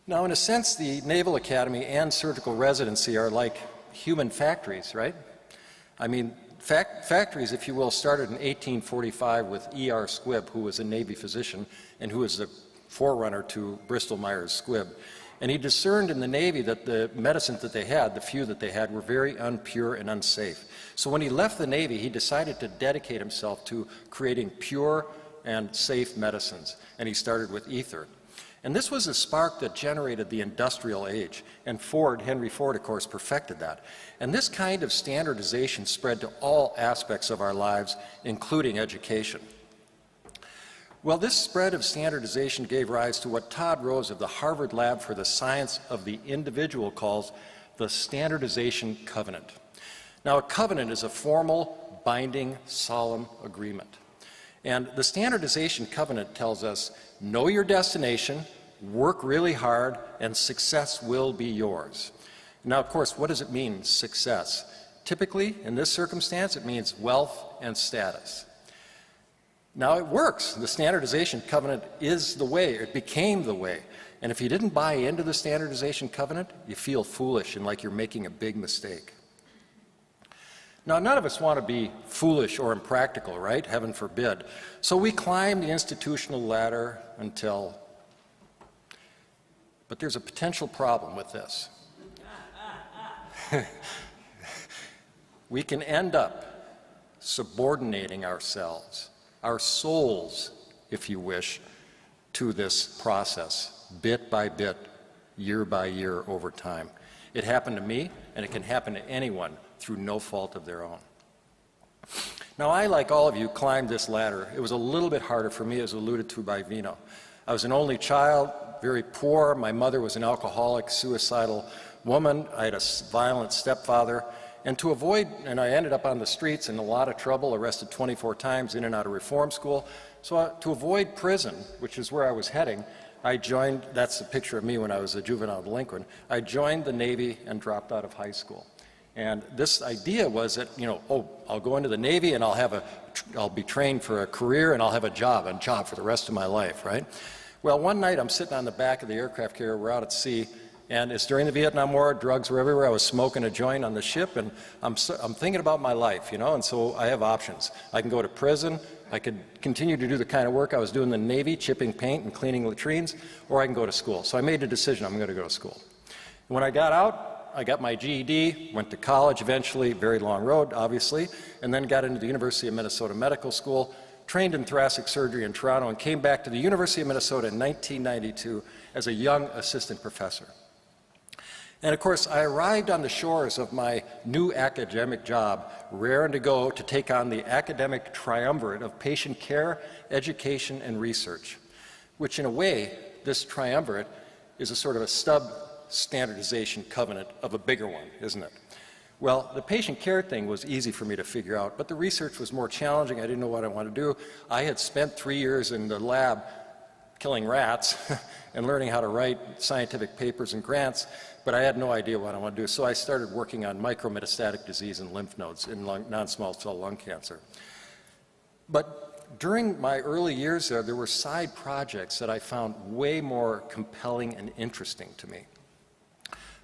Now, in a sense, the Naval Academy and surgical residency are like human factories, right? I mean, factories, if you will, started in 1845 with E.R. Squibb, who was a Navy physician and who was the forerunner to Bristol Myers Squibb. And he discerned in the Navy that the medicines that they had, the few that they had, were very unpure and unsafe. So when he left the Navy, he decided to dedicate himself to creating pure and safe medicines. And he started with ether. And this was a spark that generated the industrial age. And Henry Ford, of course, perfected that. And this kind of standardization spread to all aspects of our lives, including education. Well, this spread of standardization gave rise to what Todd Rose of the Harvard Lab for the Science of the Individual calls the standardization covenant. Now, a covenant is a formal, binding, solemn agreement. And the standardization covenant tells us, know your destination, work really hard, and success will be yours. Now, of course, what does it mean, success? Typically, in this circumstance, it means wealth and status. Now, it works. The standardization covenant is the way. It became the way. And if you didn't buy into the standardization covenant, you feel foolish and like you're making a big mistake. Now, none of us want to be foolish or impractical, right? Heaven forbid. So we climb the institutional ladder until... But there's a potential problem with this. We can end up subordinating ourselves, our souls, if you wish, to this process, bit by bit, year by year, over time. It happened to me, and it can happen to anyone through no fault of their own. Now, I, like all of you, climbed this ladder. It was a little bit harder for me, as alluded to by Vino. I was an only child, very poor. My mother was an alcoholic, suicidal woman. I had a violent stepfather. And to avoid, and I ended up on the streets in a lot of trouble, arrested 24 times, in and out of reform school. So to avoid prison, which is where I was heading, I joined, that's a picture of me when I was a juvenile delinquent, I joined the Navy and dropped out of high school. And this idea was that, you know, oh, I'll go into the Navy and I'll be trained for a career and I'll have a job for the rest of my life, right? Well, one night I'm sitting on the back of the aircraft carrier, we're out at sea, and it's during the Vietnam War, drugs were everywhere, I was smoking a joint on the ship, and I'm thinking about my life, you know, and so I have options. I can go to prison, I could continue to do the kind of work I was doing in the Navy, chipping paint and cleaning latrines, or I can go to school. So I made a decision, I'm going to go to school. When I got out, I got my GED, went to college eventually, very long road, obviously, and then got into the University of Minnesota Medical School, trained in thoracic surgery in Toronto, and came back to the University of Minnesota in 1992 as a young assistant professor. And of course, I arrived on the shores of my new academic job, raring to go to take on the academic triumvirate of patient care, education, and research, which in a way, this triumvirate is a sort of a stub standardization covenant of a bigger one, isn't it? Well, the patient care thing was easy for me to figure out, but the research was more challenging. I didn't know what I wanted to do. I had spent 3 years in the lab killing rats and learning how to write scientific papers and grants, but I had no idea what I wanted to do. So I started working on micrometastatic disease in lymph nodes in non-small cell lung cancer. But during my early years there were side projects that I found way more compelling and interesting to me.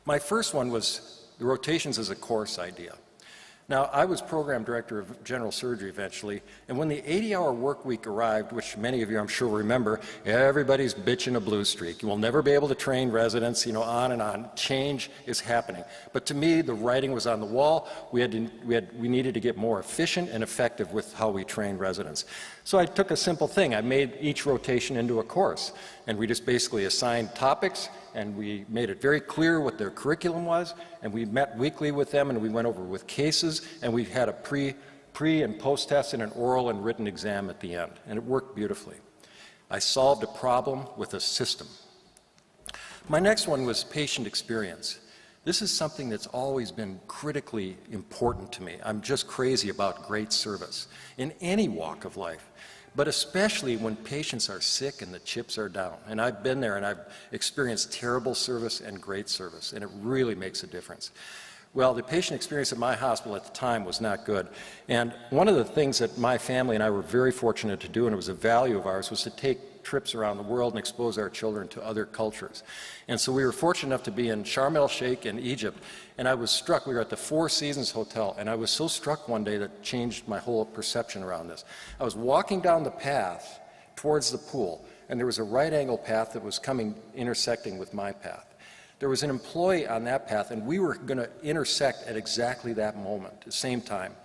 My first one was the rotations as a course idea. Now, I was program director of general surgery eventually, and when the 80-hour work week arrived, which many of you I'm sure remember, everybody's bitching a blue streak. You will never be able to train residents, you know, on and on. Change is happening. But to me, the writing was on the wall. We needed to get more efficient and effective with how we train residents. So I took a simple thing. I made each rotation into a course, and we just basically assigned topics, and we made it very clear what their curriculum was, and we met weekly with them, and we went over with cases, and we had a pre and post test and an oral and written exam at the end, and it worked beautifully. I solved a problem with a system. My next one was patient experience. This is something that's always been critically important to me. I'm just crazy about great service in any walk of life, but especially when patients are sick and the chips are down. And I've been there and I've experienced terrible service and great service, and it really makes a difference. Well, the patient experience at my hospital at the time was not good. And one of the things that my family and I were very fortunate to do, and it was a value of ours, was to take trips around the world and expose our children to other cultures. And so we were fortunate enough to be in Sharm el-Sheikh in Egypt, and I was struck. We were at the Four Seasons Hotel, and I was so struck one day that changed my whole perception around this. I was walking down the path towards the pool, and there was a right-angle path that was intersecting with my path. There was an employee on that path, and we were going to intersect at exactly that moment, at the same time.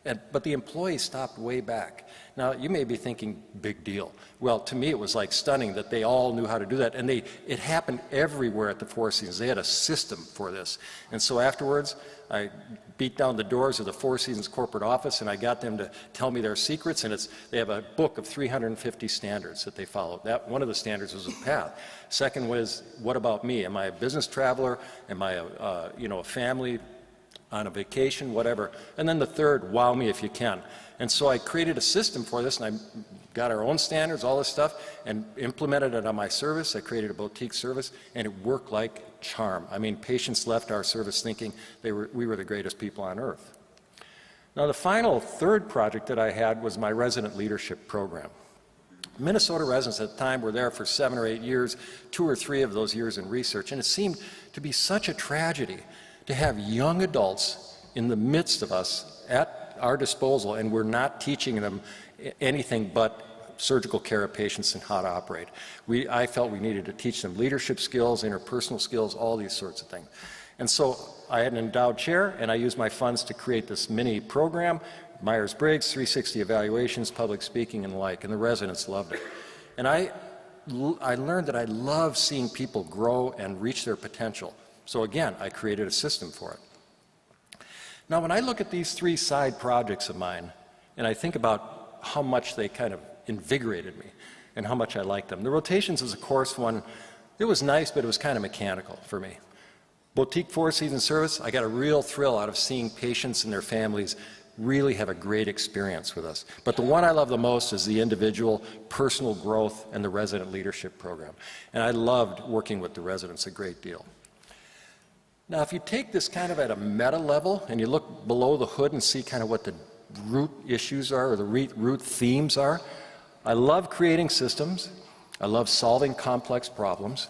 But the employees stopped way back. Now, you may be thinking, big deal. Well, to me, it was like stunning that they all knew how to do that. And it happened everywhere at the Four Seasons. They had a system for this. And so afterwards, I beat down the doors of the Four Seasons corporate office, and I got them to tell me their secrets. And they have a book of 350 standards that they follow. One of the standards was a path. Second was, what about me? Am I a business traveler? Am I a family on a vacation, whatever. And then the third, wow me if you can. And so I created a system for this, and I got our own standards, all this stuff, and implemented it on my service. I created a boutique service, and it worked like charm. I mean, patients left our service thinking we were the greatest people on earth. Now, the final third project that I had was my resident leadership program. Minnesota residents at the time were there for 7 or 8 years, 2 or 3 of those years in research, and it seemed to be such a tragedy to have young adults in the midst of us at our disposal, and we're not teaching them anything but surgical care of patients and how to operate. I felt we needed to teach them leadership skills, interpersonal skills, all these sorts of things. And so I had an endowed chair, and I used my funds to create this mini program, Myers-Briggs, 360 evaluations, public speaking, and the like, and the residents loved it. And I learned that I love seeing people grow and reach their potential. So again, I created a system for it. Now, when I look at these 3 side projects of mine, and I think about how much they kind of invigorated me and how much I liked them. The rotations is, of course, one, it was nice, but it was kind of mechanical for me. Boutique Four Seasons service, I got a real thrill out of seeing patients and their families really have a great experience with us. But the one I love the most is the individual personal growth and the resident leadership program. And I loved working with the residents a great deal. Now, if you take this kind of at a meta level and you look below the hood and see kind of what the root issues are or the root themes are, I love creating systems, I love solving complex problems,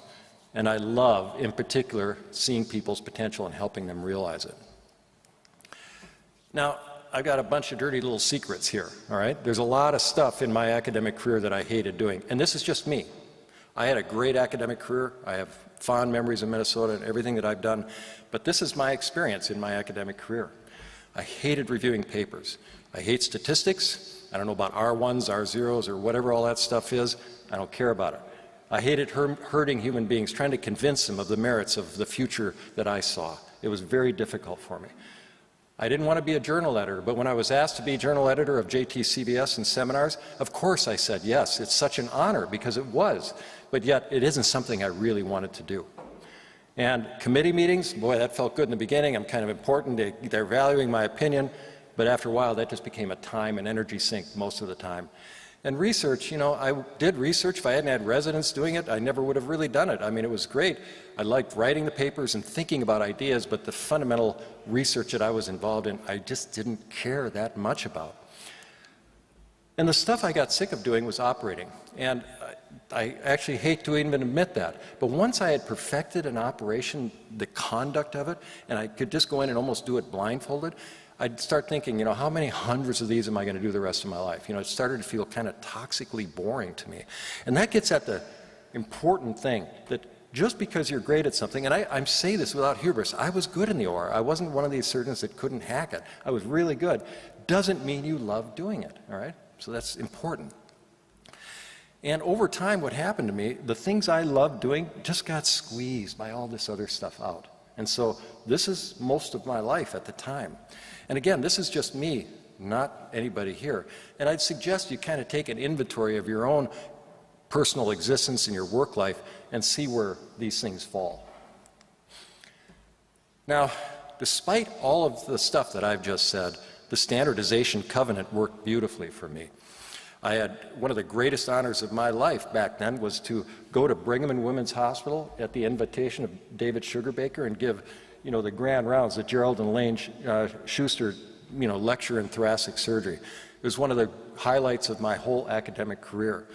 and I love, in particular, seeing people's potential and helping them realize it. Now, I've got a bunch of dirty little secrets here, all right? There's a lot of stuff in my academic career that I hated doing, and this is just me. I had a great academic career. I have fond memories of Minnesota and everything that I've done, but this is my experience in my academic career. I hated reviewing papers. I hate statistics. I don't know about R1s, R0s, or whatever all that stuff is. I don't care about it. I hated hurting human beings, trying to convince them of the merits of the future that I saw. It was very difficult for me. I didn't want to be a journal editor, but when I was asked to be journal editor of JTCBS and seminars, of course I said yes. It's such an honor because it was, but yet it isn't something I really wanted to do. And committee meetings, boy, that felt good in the beginning. I'm kind of important. They're valuing my opinion, but after a while that just became a time and energy sink most of the time. And research, you know, I did research. If I hadn't had residents doing it, I never would have really done it. I mean, it was great. I liked writing the papers and thinking about ideas, but the fundamental research that I was involved in, I just didn't care that much about. And the stuff I got sick of doing was operating. And I actually hate to even admit that. But once I had perfected an operation, the conduct of it, and I could just go in and almost do it blindfolded, I'd start thinking, you know, how many hundreds of these am I going to do the rest of my life? You know, it started to feel kind of toxically boring to me. And that gets at the important thing, that just because you're great at something, and I say this without hubris, I was good in the OR. I wasn't one of these surgeons that couldn't hack it. I was really good. Doesn't mean you love doing it, all right? So that's important. And over time, what happened to me, the things I loved doing just got squeezed by all this other stuff out. And so this is most of my life at the time. And again, this is just me, not anybody here. And I'd suggest you kind of take an inventory of your own personal existence in your work life and see where these things fall. Now, despite all of the stuff that I've just said, the standardization covenant worked beautifully for me. I had one of the greatest honors of my life back then was to go to Brigham and Women's Hospital at the invitation of David Sugarbaker and give, you know, the grand rounds, the Gerald and Lane Schuster, you know, lecture in thoracic surgery. It was one of the highlights of my whole academic career.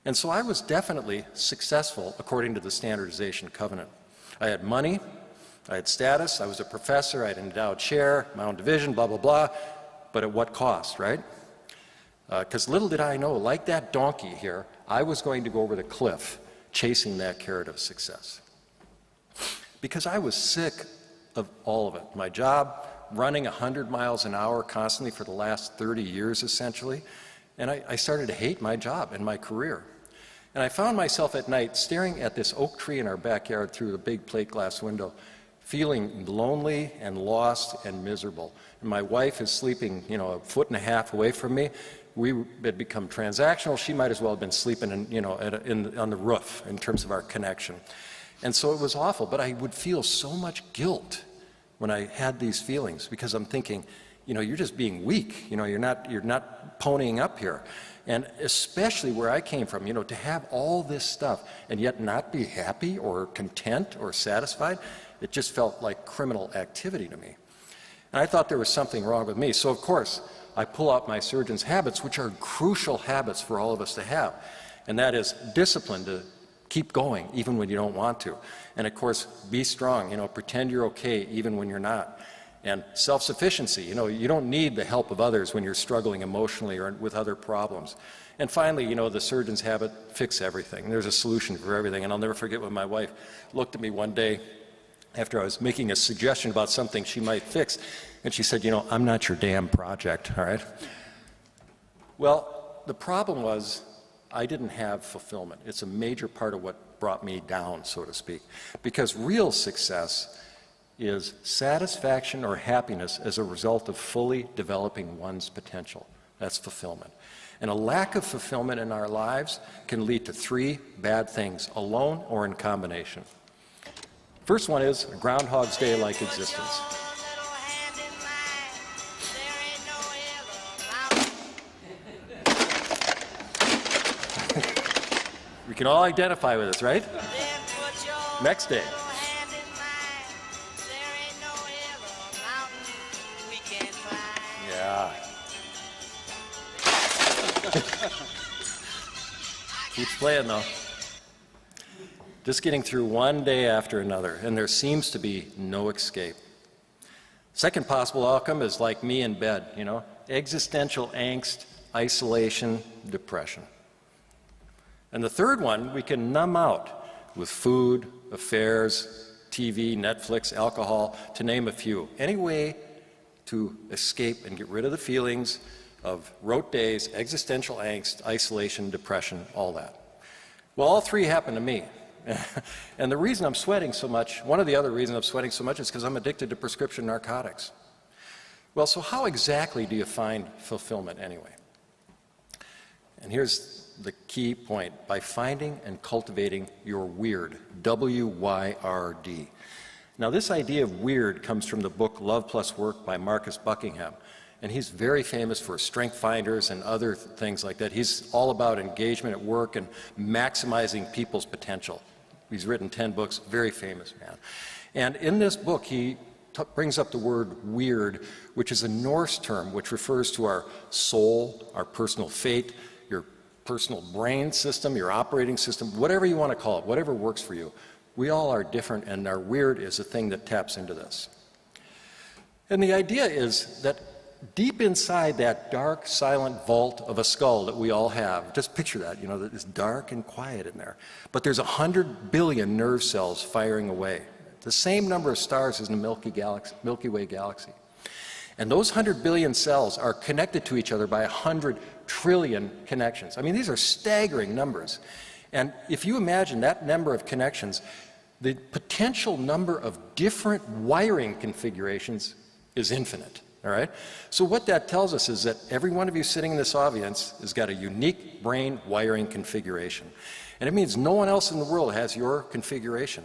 And so I was definitely successful according to the standardization covenant. I had money, I had status, I was a professor, I had an endowed chair, my own division, blah, blah, blah, but at what cost, right? Because little did I know, like that donkey here, I was going to go over the cliff chasing that carrot of success. Because I was sick of all of it. My job, running 100 miles an hour constantly for the last 30 years, essentially. And I started to hate my job and my career. And I found myself at night staring at this oak tree in our backyard through the big plate glass window, feeling lonely and lost and miserable. And my wife is sleeping, you know, a foot and a half away from me. We had become transactional. She might as well have been sleeping in, you know, on the roof in terms of our connection. And so it was awful, but I would feel so much guilt when I had these feelings, because I'm thinking, you know, you're just being weak. You know, you're not ponying up here. And especially where I came from, you know, to have all this stuff and yet not be happy or content or satisfied, it just felt like criminal activity to me. And I thought there was something wrong with me. So, of course, I pull out my surgeon's habits, which are crucial habits for all of us to have. And that is discipline to keep going even when you don't want to. And, of course, be strong. You know, pretend you're okay even when you're not. And self-sufficiency, you know, you don't need the help of others when you're struggling emotionally or with other problems. And finally, you know, the surgeon's habit, fix everything. There's a solution for everything. And I'll never forget when my wife looked at me one day after I was making a suggestion about something she might fix, and she said, you know, I'm not your damn project, all right? Well, the problem was I didn't have fulfillment. It's a major part of what brought me down, so to speak, because real success is satisfaction or happiness as a result of fully developing one's potential. That's fulfillment. And a lack of fulfillment in our lives can lead to 3 bad things, alone or in combination. First one is a Groundhog's Day-like existence. We can all identify with this, right? Next day. Yeah. Keeps playing though. Just getting through one day after another, and there seems to be no escape. Second possible outcome is like me in bed, you know, existential angst, isolation, depression. And the third one we can numb out with food, affairs, TV, Netflix, alcohol, to name a few. Any way to escape and get rid of the feelings of rote days, existential angst, isolation, depression, all that. Well, all 3 happened to me. And the reason I'm sweating so much, one of the other reasons I'm sweating so much is because I'm addicted to prescription narcotics. Well, so how exactly do you find fulfillment anyway? And here's the key point: by finding and cultivating your weird, W-Y-R-D. Now, this idea of weird comes from the book Love Plus Work by Marcus Buckingham. And he's very famous for Strength Finders and other things like that. He's all about engagement at work and maximizing people's potential. He's written 10 books, very famous man. And in this book, he brings up the word weird, which is a Norse term which refers to our soul, our personal fate, your personal brain system, your operating system, whatever you want to call it, whatever works for you. We all are different, and our weird is a thing that taps into this. And the idea is that deep inside that dark, silent vault of a skull that we all have, just picture that, you know, that it's dark and quiet in there. But there's 100 billion nerve cells firing away, the same number of stars as in the Milky Way galaxy. And those 100 billion cells are connected to each other by 100 trillion connections. I mean, these are staggering numbers. And if you imagine that number of connections, the potential number of different wiring configurations is infinite. All right? So what that tells us is that every one of you sitting in this audience has got a unique brain wiring configuration. And it means no one else in the world has your configuration.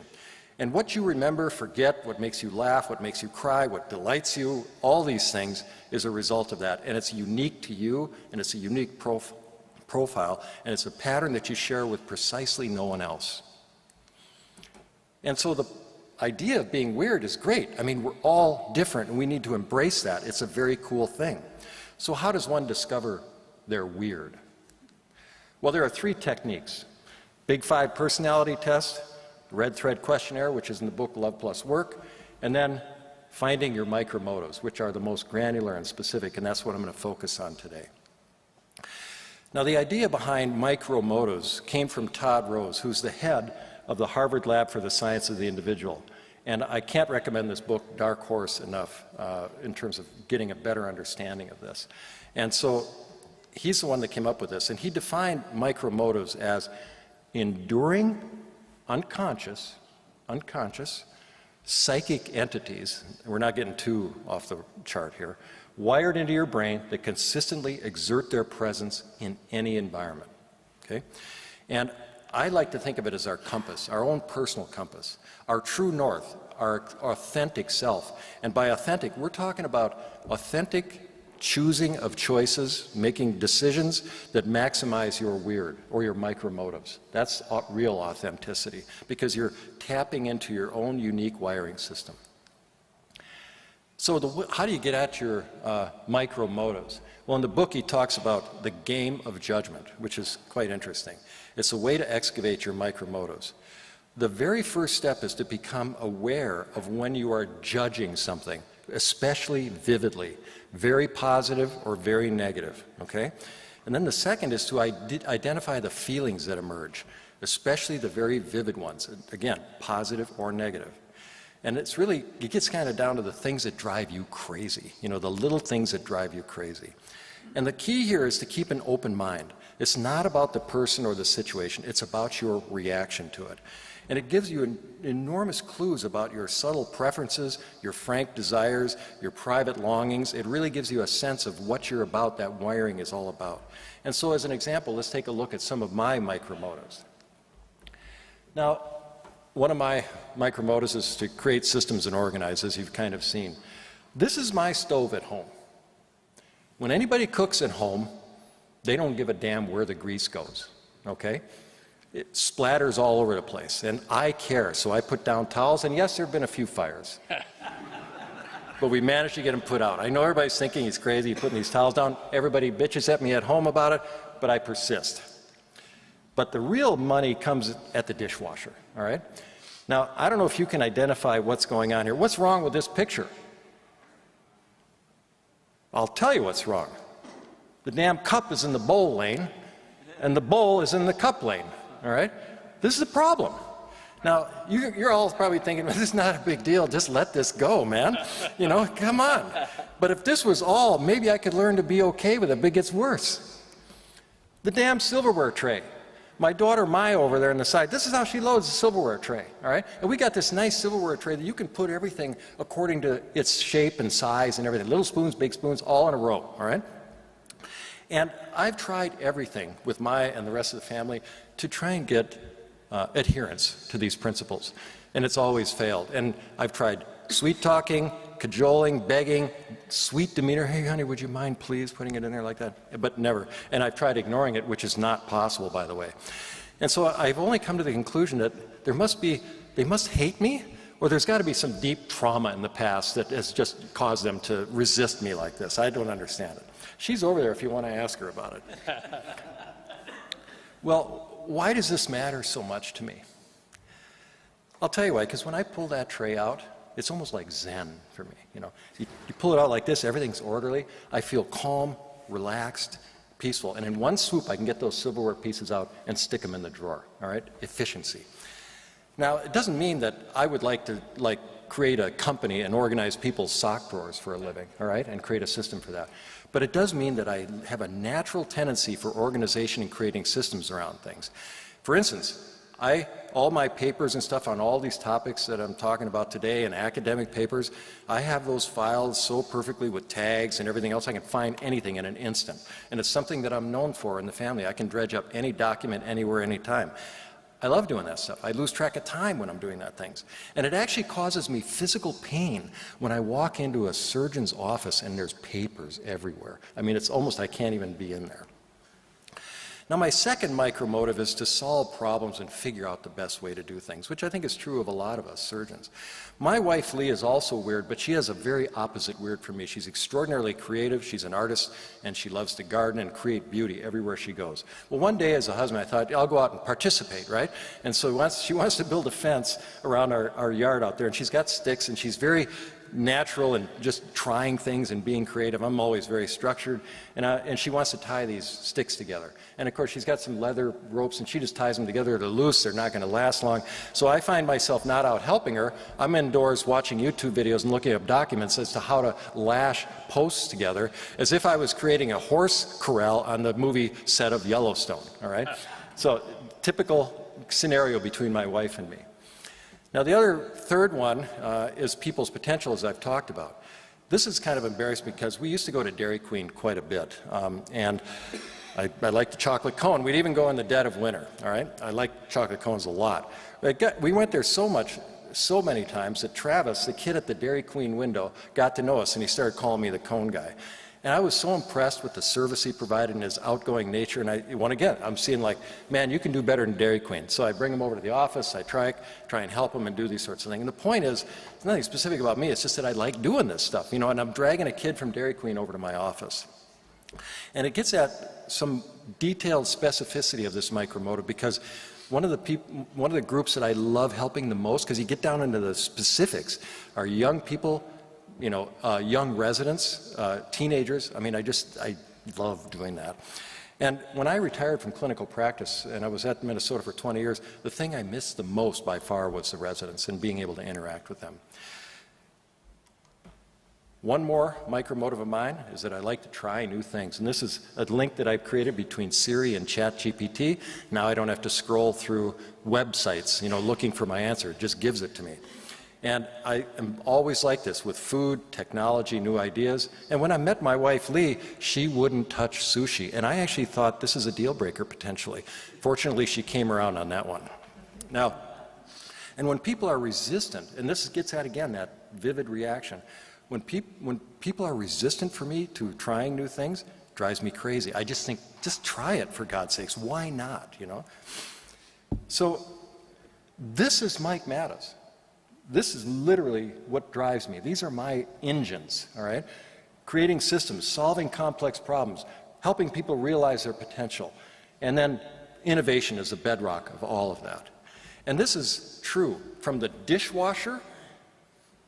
And what you remember, forget, what makes you laugh, what makes you cry, what delights you, all these things is a result of that. And it's unique to you, and it's a unique profile, and it's a pattern that you share with precisely no one else. And so the idea of being weird is great. I mean, we're all different, and we need to embrace that. It's a very cool thing. So how does one discover they're weird? Well, there are 3 techniques. Big 5 personality test, red thread questionnaire, which is in the book Love Plus Work, and then finding your micromotives, which are the most granular and specific, and that's what I'm going to focus on today. Now, the idea behind micromotives came from Todd Rose, who's the head of the Harvard Lab for the Science of the Individual. And I can't recommend this book, Dark Horse, enough in terms of getting a better understanding of this. And so he's the one that came up with this, and he defined micromotives as enduring, unconscious, psychic entities, and we're not getting too off the chart here, wired into your brain that consistently exert their presence in any environment, okay? And I like to think of it as our compass, our own personal compass, our true north, our authentic self. And by authentic, we're talking about authentic choosing of choices, making decisions that maximize your weird or your micromotives. That's real authenticity, because you're tapping into your own unique wiring system. So how do you get at your micromotives? Well, in the book he talks about the game of judgment, which is quite interesting. It's a way to excavate your micromotives. The very first step is to become aware of when you are judging something, especially vividly, very positive or very negative, okay? And then the second is to identify the feelings that emerge, especially the very vivid ones, again, positive or negative. And it gets kind of down to the things that drive you crazy, you know, the little things that drive you crazy. And the key here is to keep an open mind. It's not about the person or the situation, it's about your reaction to it. And it gives you enormous clues about your subtle preferences, your frank desires, your private longings. It really gives you a sense of what you're about, that wiring is all about. And so as an example, let's take a look at some of my micromotives. Now, one of my micromotives is to create systems and organize, as you've kind of seen. This is my stove at home. When anybody cooks at home, they don't give a damn where the grease goes, okay? It splatters all over the place, and I care, so I put down towels, and yes, there have been a few fires. But we managed to get them put out. I know everybody's thinking he's crazy putting these towels down. Everybody bitches at me at home about it, but I persist. But the real money comes at the dishwasher, all right? Now, I don't know if you can identify what's going on here. What's wrong with this picture? I'll tell you what's wrong. The damn cup is in the bowl lane, and the bowl is in the cup lane, all right? This is a problem. Now, you're all probably thinking, well, this is not a big deal, just let this go, man. You know, come on. But if this was all, maybe I could learn to be okay with it, but it gets worse. The damn silverware tray. My daughter Maya over there on the side, this is how she loads the silverware tray, all right? And we got this nice silverware tray that you can put everything according to its shape and size and everything. Little spoons, big spoons, all in a row, all right? And I've tried everything with Maya and the rest of the family to try and get adherence to these principles, and it's always failed. And I've tried sweet talking, cajoling, begging, sweet demeanor, hey honey, would you mind please putting it in there like that? But never. And I've tried ignoring it, which is not possible, by the way. And so I've only come to the conclusion that they must hate me, or there's got to be some deep trauma in the past that has just caused them to resist me like this. I don't understand it. She's over there if you want to ask her about it. Well, why does this matter so much to me? I'll tell you why, because when I pull that tray out, it's almost like Zen for me, you know. You pull it out like this, everything's orderly. I feel calm, relaxed, peaceful. And in one swoop, I can get those silverware pieces out and stick them in the drawer, all right? Efficiency. Now, it doesn't mean that I would like to, create a company and organize people's sock drawers for a living, all right, and create a system for that. But it does mean that I have a natural tendency for organization and creating systems around things. For instance, all my papers and stuff on all these topics that I'm talking about today and academic papers, I have those filed so perfectly with tags and everything else, I can find anything in an instant. And it's something that I'm known for in the family. I can dredge up any document anywhere, anytime. I love doing that stuff. I lose track of time when I'm doing that things. And it actually causes me physical pain when I walk into a surgeon's office and there's papers everywhere. I mean, it's almost I can't even be in there. Now, my second micromotive is to solve problems and figure out the best way to do things, which I think is true of a lot of us surgeons. My wife, Lee, is also weird, but she has a very opposite weird from me. She's extraordinarily creative, she's an artist, and she loves to garden and create beauty everywhere she goes. Well, one day as a husband, I thought, I'll go out and participate, right? And so she wants to build a fence around our yard out there, and she's got sticks, and she's very natural and just trying things and being creative. I'm always very structured, and she wants to tie these sticks together. And of course, she's got some leather ropes, and she just ties them together. They're loose. They're not going to last long. So I find myself not out helping her. I'm indoors watching YouTube videos and looking up documents as to how to lash posts together, as if I was creating a horse corral on the movie set of Yellowstone. All right. So typical scenario between my wife and me. Now, the third one is people's potential, as I've talked about. This is kind of embarrassing because we used to go to Dairy Queen quite a bit, and I like the chocolate cone. We'd even go in the dead of winter, all right? I like chocolate cones a lot. We went there so many times that Travis, the kid at the Dairy Queen window, got to know us, and he started calling me the cone guy. And I was so impressed with the service he provided and his outgoing nature. And I'm seeing like, man, you can do better than Dairy Queen. So I bring him over to the office. I try and help him and do these sorts of things. And the point is, it's nothing specific about me. It's just that I like doing this stuff, you know. And I'm dragging a kid from Dairy Queen over to my office. And it gets at some detailed specificity of this micromotive, because one of the groups that I love helping the most, because you get down into the specifics, are young people, you know, young residents, teenagers. I mean, I love doing that. And when I retired from clinical practice, and I was at Minnesota for 20 years, the thing I missed the most by far was the residents and being able to interact with them. One more micromotive of mine is that I like to try new things. And this is a link that I've created between Siri and ChatGPT. Now I don't have to scroll through websites, you know, looking for my answer. It just gives it to me. And I am always like this with food, technology, new ideas. And when I met my wife, Lee, she wouldn't touch sushi. And I actually thought this is a deal breaker potentially. Fortunately, she came around on that one. Now, and when people are resistant, and this gets at, again, that vivid reaction, when people are resistant for me to trying new things, it drives me crazy. I just think, just try it, for God's sakes. Why not, you know? So this is Mike Mattis. This is literally what drives me. These are my engines, all right? Creating systems, solving complex problems, helping people realize their potential. And then innovation is the bedrock of all of that. And this is true from the dishwasher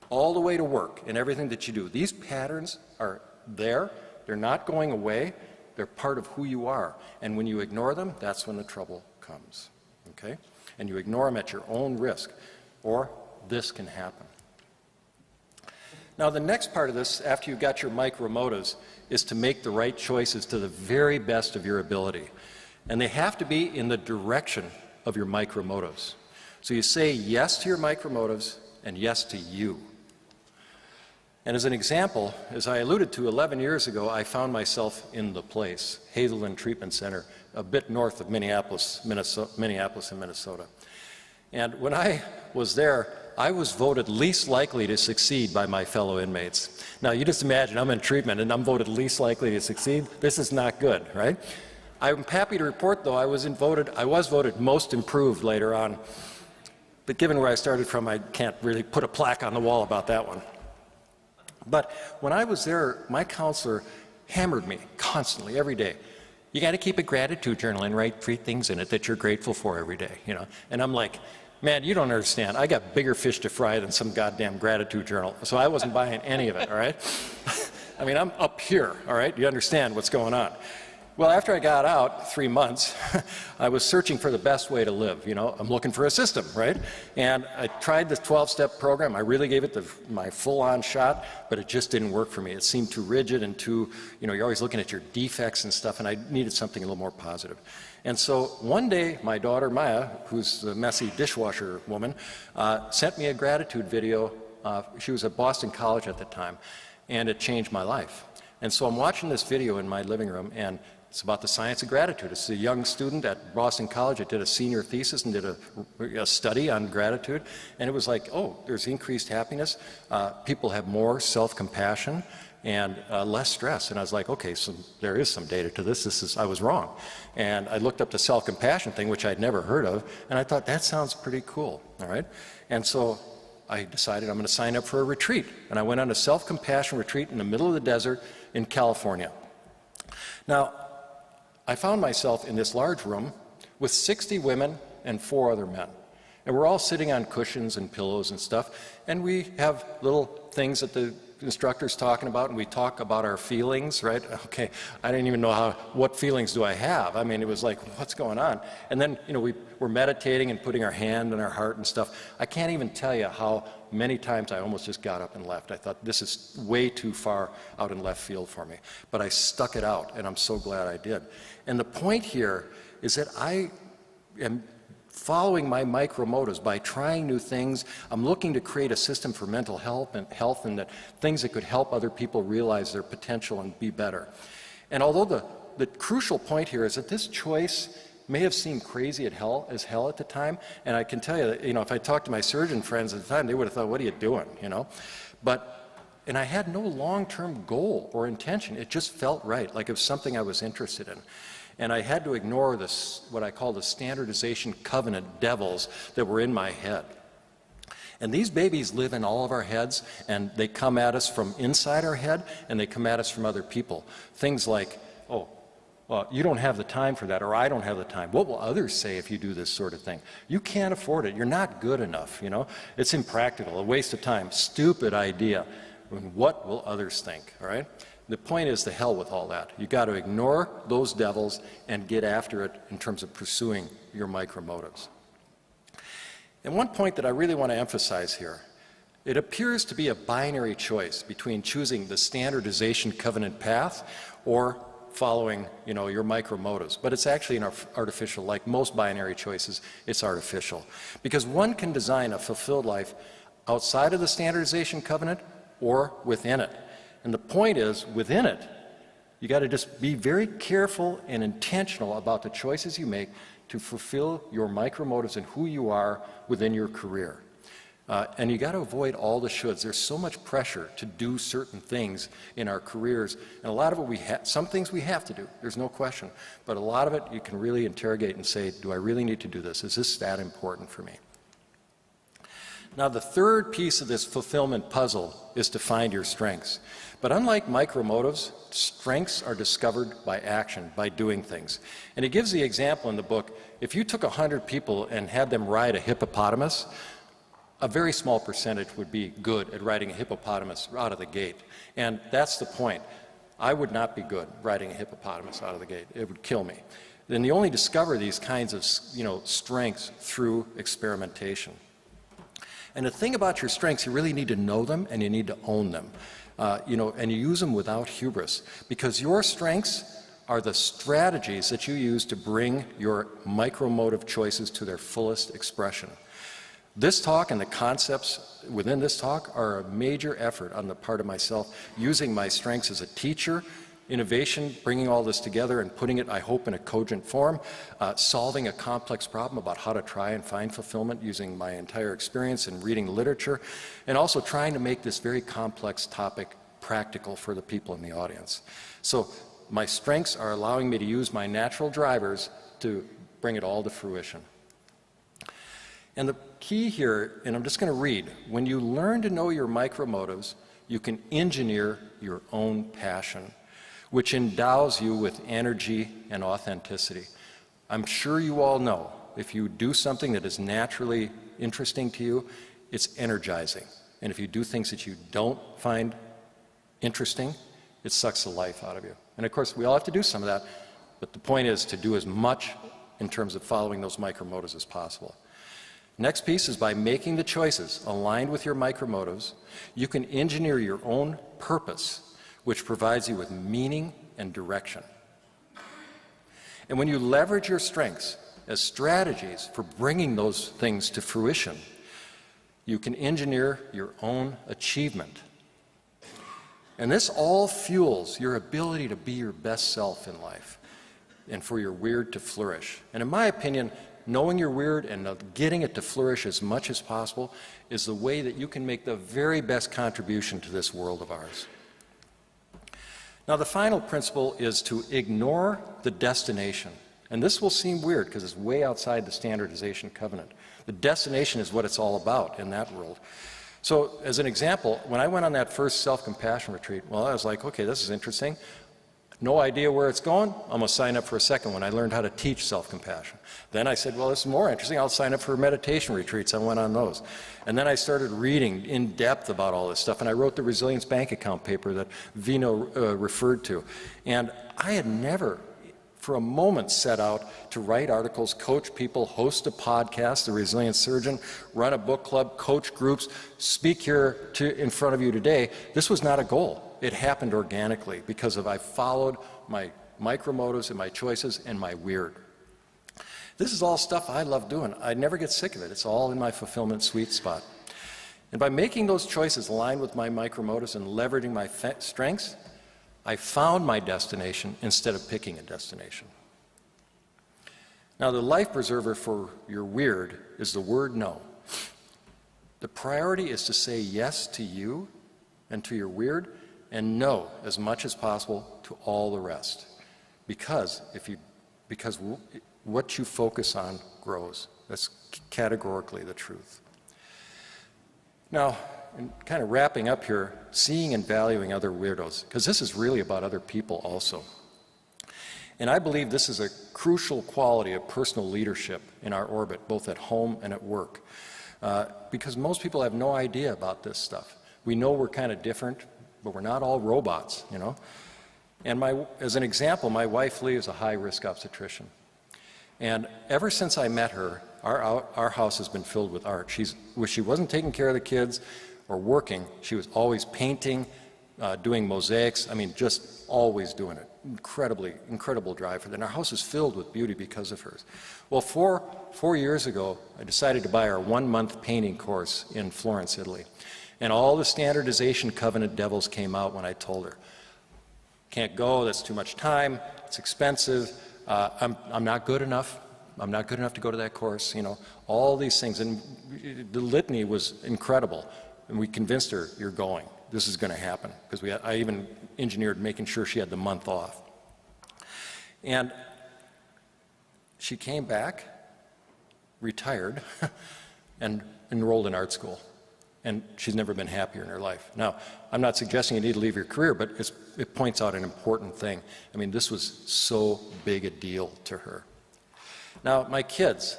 all the way to work and everything that you do. These patterns are there. They're not going away. They're part of who you are. And when you ignore them, that's when the trouble comes, okay? And you ignore them at your own risk, or this can happen. Now, the next part of this, after you've got your micromotives, is to make the right choices to the very best of your ability. And they have to be in the direction of your micromotives. So you say yes to your micromotives and yes to you. And as an example, as I alluded to 11 years ago, I found myself in the place, Hazelden Treatment Center, a bit north of Minneapolis in Minnesota. And when I was there, I was voted least likely to succeed by my fellow inmates. Now, you just imagine I'm in treatment and I'm voted least likely to succeed. This is not good, right? I'm happy to report, though, I was voted most improved later on. But given where I started from, I can't really put a plaque on the wall about that one. But when I was there, my counselor hammered me constantly, every day. You got to keep a gratitude journal and write 3 things in it that you're grateful for every day, you know. And I'm like, man, you don't understand. I got bigger fish to fry than some goddamn gratitude journal. So I wasn't buying any of it, all right? I mean, I'm up here, all right? You understand what's going on. Well, after I got out, 3 months, I was searching for the best way to live, you know. I'm looking for a system, right? And I tried the 12-step program. I really gave it my full-on shot, but it just didn't work for me. It seemed too rigid and too, you know, you're always looking at your defects and stuff, and I needed something a little more positive. And so one day, my daughter Maya, who's the messy dishwasher woman, sent me a gratitude video. She was at Boston College at the time, and it changed my life. And so I'm watching this video in my living room, and it's about the science of gratitude. It's a young student at Boston College that did a senior thesis and did a study on gratitude. And it was like, oh, there's increased happiness. People have more self-compassion and less stress. And I was like, okay, so there is some data to this. I was wrong. And I looked up the self-compassion thing, which I'd never heard of, and I thought, that sounds pretty cool, all right? And so I decided I'm going to sign up for a retreat. And I went on a self-compassion retreat in the middle of the desert in California. Now, I found myself in this large room with 60 women and 4 other men. And we're all sitting on cushions and pillows and stuff, and we have little things that the instructor's talking about, and we talk about our feelings, right? Okay, I didn't even know what feelings do I have. I mean, it was like, what's going on? And then, you know, we're meditating and putting our hand on our heart and stuff. I can't even tell you how many times I almost just got up and left. I thought, this is way too far out in left field for me. But I stuck it out, and I'm so glad I did. And the point here is that I am following my micromotives by trying new things. I'm looking to create a system for mental health and that things that could help other people realize their potential and be better. And although the crucial point here is that this choice may have seemed crazy as hell at the time, and I can tell you that, you know, if I talked to my surgeon friends at the time, they would have thought, what are you doing, you know? And I had no long-term goal or intention. It just felt right, like it was something I was interested in. And I had to ignore this, what I call the standardization covenant devils that were in my head. And these babies live in all of our heads, and they come at us from inside our head, and they come at us from other people. Things like, oh, well, you don't have the time for that, or I don't have the time. What will others say if you do this sort of thing? You can't afford it. You're not good enough, you know? It's impractical, a waste of time, stupid idea. And what will others think, all right? The point is, to hell with all that. You've got to ignore those devils and get after it in terms of pursuing your micromotives. And one point that I really want to emphasize here, it appears to be a binary choice between choosing the standardization covenant path or following, you know, your micromotives. But it's actually an artificial, like most binary choices, it's artificial. Because one can design a fulfilled life outside of the standardization covenant or within it. And the point is, within it, you got to just be very careful and intentional about the choices you make to fulfill your micromotives and who you are within your career. And you got to avoid all the shoulds. There's so much pressure to do certain things in our careers, and a lot of it some things we have to do, there's no question, but a lot of it you can really interrogate and say, do I really need to do this? Is this that important for me? Now, the third piece of this fulfillment puzzle is to find your strengths. But unlike micromotives, strengths are discovered by action, by doing things. And it gives the example in the book, if you took 100 people and had them ride a hippopotamus, a very small percentage would be good at riding a hippopotamus out of the gate. And that's the point. I would not be good riding a hippopotamus out of the gate. It would kill me. Then you only discover these kinds of, you know, strengths through experimentation. And the thing about your strengths, you really need to know them and you need to own them. You know, and you use them without hubris, because your strengths are the strategies that you use to bring your micromotive choices to their fullest expression. This talk and the concepts within this talk are a major effort on the part of myself, using my strengths as a teacher, innovation, bringing all this together and putting it, I hope, in a cogent form, solving a complex problem about how to try and find fulfillment using my entire experience in reading literature, and also trying to make this very complex topic practical for the people in the audience. So my strengths are allowing me to use my natural drivers to bring it all to fruition. And the key here, and I'm just going to read, when you learn to know your micromotives, you can engineer your own passion, which endows you with energy and authenticity. I'm sure you all know, if you do something that is naturally interesting to you, it's energizing. And if you do things that you don't find interesting, it sucks the life out of you. And of course, we all have to do some of that, but the point is to do as much in terms of following those micromotives as possible. Next piece is, by making the choices aligned with your micromotives, you can engineer your own purpose, which provides you with meaning and direction. And when you leverage your strengths as strategies for bringing those things to fruition, you can engineer your own achievement. And this all fuels your ability to be your best self in life and for your weird to flourish. And in my opinion, knowing your weird and getting it to flourish as much as possible is the way that you can make the very best contribution to this world of ours. Now, the final principle is to ignore the destination. And this will seem weird because it's way outside the standardization covenant. The destination is what it's all about in that world. So, as an example, when I went on that first self-compassion retreat, well, I was like, okay, this is interesting. No idea where it's going? I'm going to sign up for a second one. I learned how to teach self-compassion. Then I said, well, this is more interesting. I'll sign up for meditation retreats. I went on those. And then I started reading in depth about all this stuff, and I wrote the Resilience Bank Account paper that Vino referred to. And I had never, for a moment, set out to write articles, coach people, host a podcast, The Resilient Surgeon, run a book club, coach groups, speak here in front of you today. This was not a goal. It happened organically because I followed my micromotives and my choices and my weird. This is all stuff I love doing. I never get sick of it. It's all in my fulfillment sweet spot. And by making those choices aligned with my micromotives and leveraging my strengths, I found my destination instead of picking a destination. Now, the life preserver for your weird is the word no. The priority is to say yes to you and to your weird, and no as much as possible to all the rest. Because what you focus on grows. That's categorically the truth. Now, and kind of wrapping up here, seeing and valuing other weirdos, because this is really about other people also. And I believe this is a crucial quality of personal leadership in our orbit, both at home and at work, because most people have no idea about this stuff. We know we're kind of different, but we're not all robots, you know. And as an example, my wife Lee is a high-risk obstetrician. And ever since I met her, our house has been filled with art. When she wasn't taking care of the kids or working, she was always painting, doing mosaics. I mean, just always doing it. Incredible drive for that. And our house is filled with beauty because of hers. Well, four years ago, I decided to buy her 1-month painting course in Florence, Italy. And all the standardization covenant devils came out when I told her, can't go, that's too much time, it's expensive, I'm not good enough. I'm not good enough to go to that course, you know, all these things. And the litany was incredible. And we convinced her, you're going. This is going to happen. Because I even engineered making sure she had the month off. And she came back, retired, and enrolled in art school. And she's never been happier in her life. Now, I'm not suggesting you need to leave your career, but it points out an important thing. I mean, this was so big a deal to her. Now, my kids,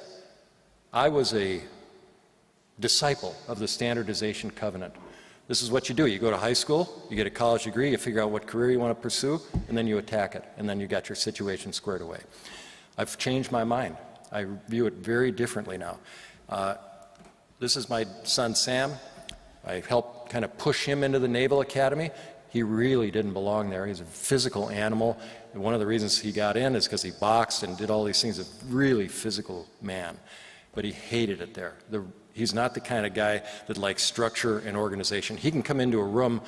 I was a disciple of the standardization covenant. This is what you do. You go to high school, you get a college degree, you figure out what career you want to pursue, and then you attack it, and then you got your situation squared away. I've changed my mind. I view it very differently now. This is my son, Sam. I helped kind of push him into the Naval Academy. He really didn't belong there. He's a physical animal. And one of the reasons he got in is because he boxed and did all these things. A really physical man. But he hated it there. He's not the kind of guy that likes structure and organization. He can come into a room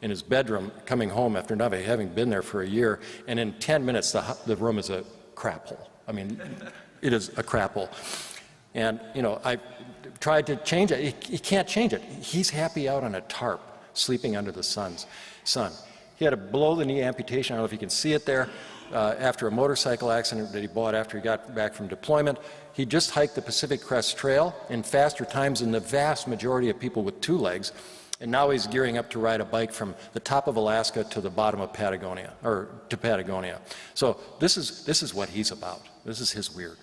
in his bedroom, coming home after having been there for a year, and in 10 minutes the room is a crap hole. I mean, it is a crap hole. And, you know, I tried to change it. He can't change it. He's happy out on a tarp, sleeping under the sun. He had a below-the-knee amputation. I don't know if you can see it there, after a motorcycle accident that he bought after he got back from deployment. He just hiked the Pacific Crest Trail in faster times than the vast majority of people with 2 legs. And now he's gearing up to ride a bike from the top of Alaska to the bottom of Patagonia, or to Patagonia. So this is what he's about. This is his weird.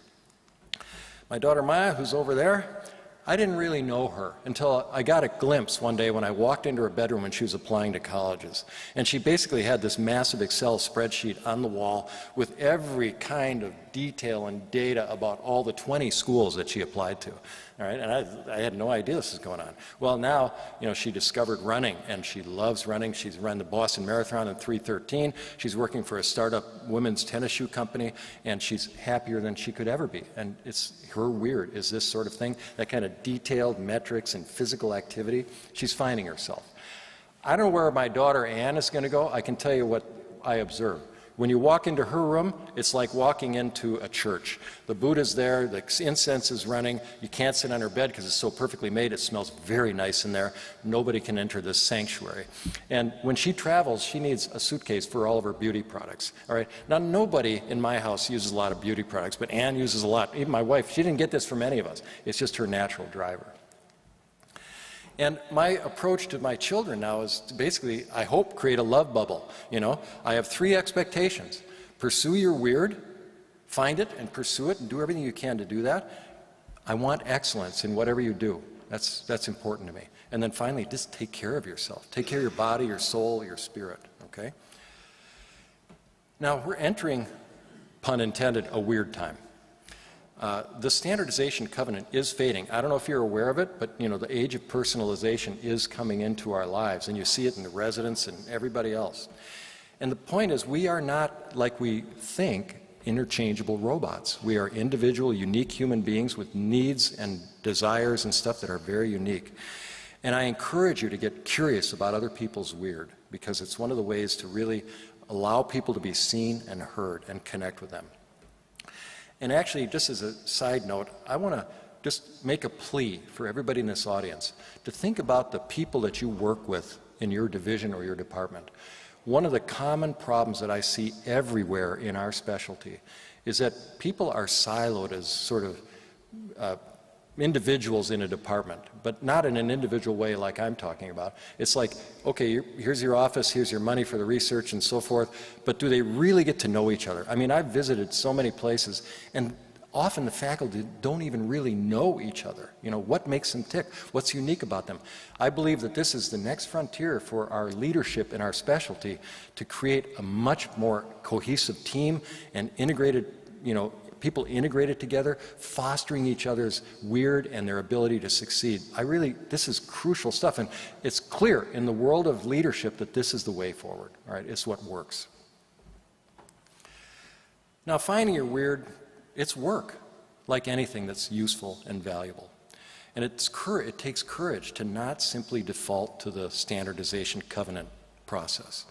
My daughter Maya, who's over there, I didn't really know her until I got a glimpse one day when I walked into her bedroom when she was applying to colleges. And she basically had this massive Excel spreadsheet on the wall with every kind of detail and data about all the 20 schools that she applied to. All right, and I had no idea this was going on. Well, now, you know, she discovered running, and she loves running. She's run the Boston Marathon in 3:13. She's working for a startup women's tennis shoe company, and she's happier than she could ever be. And it's her weird is this sort of thing, that kind of detailed metrics and physical activity. She's finding herself. I don't know where my daughter Ann is going to go. I can tell you what I observe. When you walk into her room, it's like walking into a church. The Buddha's there, the incense is running. You can't sit on her bed because it's so perfectly made. It smells very nice in there. Nobody can enter this sanctuary. And when she travels, she needs a suitcase for all of her beauty products. All right. Now, nobody in my house uses a lot of beauty products, but Ann uses a lot. Even my wife, she didn't get this from any of us. It's just her natural driver. And my approach to my children now is to basically, I hope, create a love bubble. You know, I have 3 expectations. Pursue your weird, find it and pursue it and do everything you can to do that. I want excellence in whatever you do. That's important to me. And then finally, just take care of yourself. Take care of your body, your soul, your spirit, okay? Now, we're entering, pun intended, a weird time. The standardization covenant is fading. I don't know if you're aware of it, but you know, the age of personalization is coming into our lives, and you see it in the residents and everybody else. And the point is, we are not, like we think, interchangeable robots. We are individual, unique human beings with needs and desires and stuff that are very unique. And I encourage you to get curious about other people's weird, because it's one of the ways to really allow people to be seen and heard and connect with them. And actually, just as a side note, I want to just make a plea for everybody in this audience to think about the people that you work with in your division or your department. One of the common problems that I see everywhere in our specialty is that people are siloed as sort of individuals in a department, but not in an individual way like I'm talking about. It's like, okay, here's your office, here's your money for the research and so forth, but do they really get to know each other? I mean, I've visited so many places, and often the faculty don't even really know each other. You know, what makes them tick? What's unique about them? I believe that this is the next frontier for our leadership in our specialty to create a much more cohesive team and integrated, you know, people integrated together, fostering each other's weird and their ability to succeed. This is crucial stuff, and it's clear in the world of leadership that this is the way forward, all right? It's what works. Now, finding your weird, it's work, like anything that's useful and valuable. And it takes courage to not simply default to the standardization covenant process.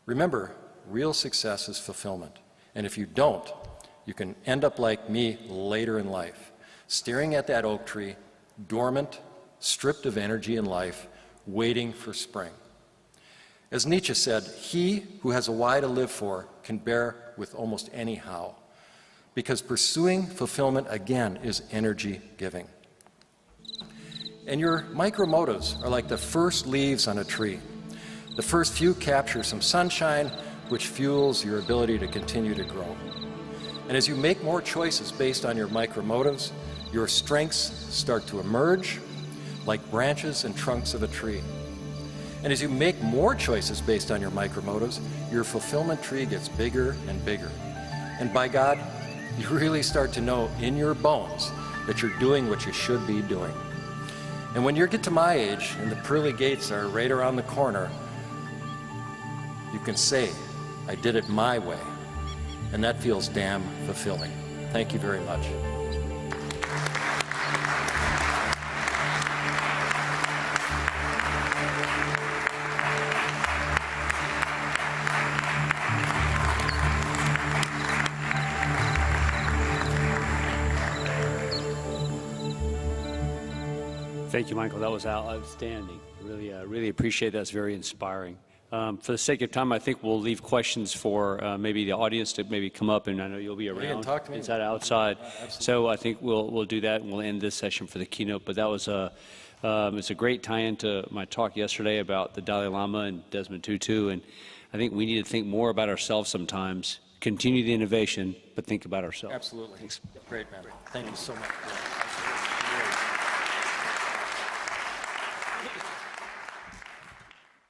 Remember, real success is fulfillment, and if you don't, you can end up like me later in life, staring at that oak tree, dormant, stripped of energy and life, waiting for spring. As Nietzsche said, he who has a why to live for can bear with almost any how, because pursuing fulfillment, again, is energy giving. And your micromotives are like the first leaves on a tree. The first few capture some sunshine, which fuels your ability to continue to grow. And as you make more choices based on your micromotives, your strengths start to emerge like branches and trunks of a tree. And as you make more choices based on your micromotives, your fulfillment tree gets bigger and bigger. And by God, you really start to know in your bones that you're doing what you should be doing. And when you get to my age and the pearly gates are right around the corner, you can say, I did it my way. And that feels damn fulfilling. Thank you very much. Thank you, Michael. That was outstanding. Really appreciate that. It's very inspiring. For the sake of time, I think we'll leave questions for maybe the audience to maybe come up, and I know you'll be around talk to me. inside, outside. So I think we'll do that, and we'll end this session for the keynote. But that was it's a great tie-in to my talk yesterday about the Dalai Lama and Desmond Tutu, and I think we need to think more about ourselves sometimes. Continue the innovation, but think about ourselves. Absolutely. Thanks. Great, man. Thank you so much.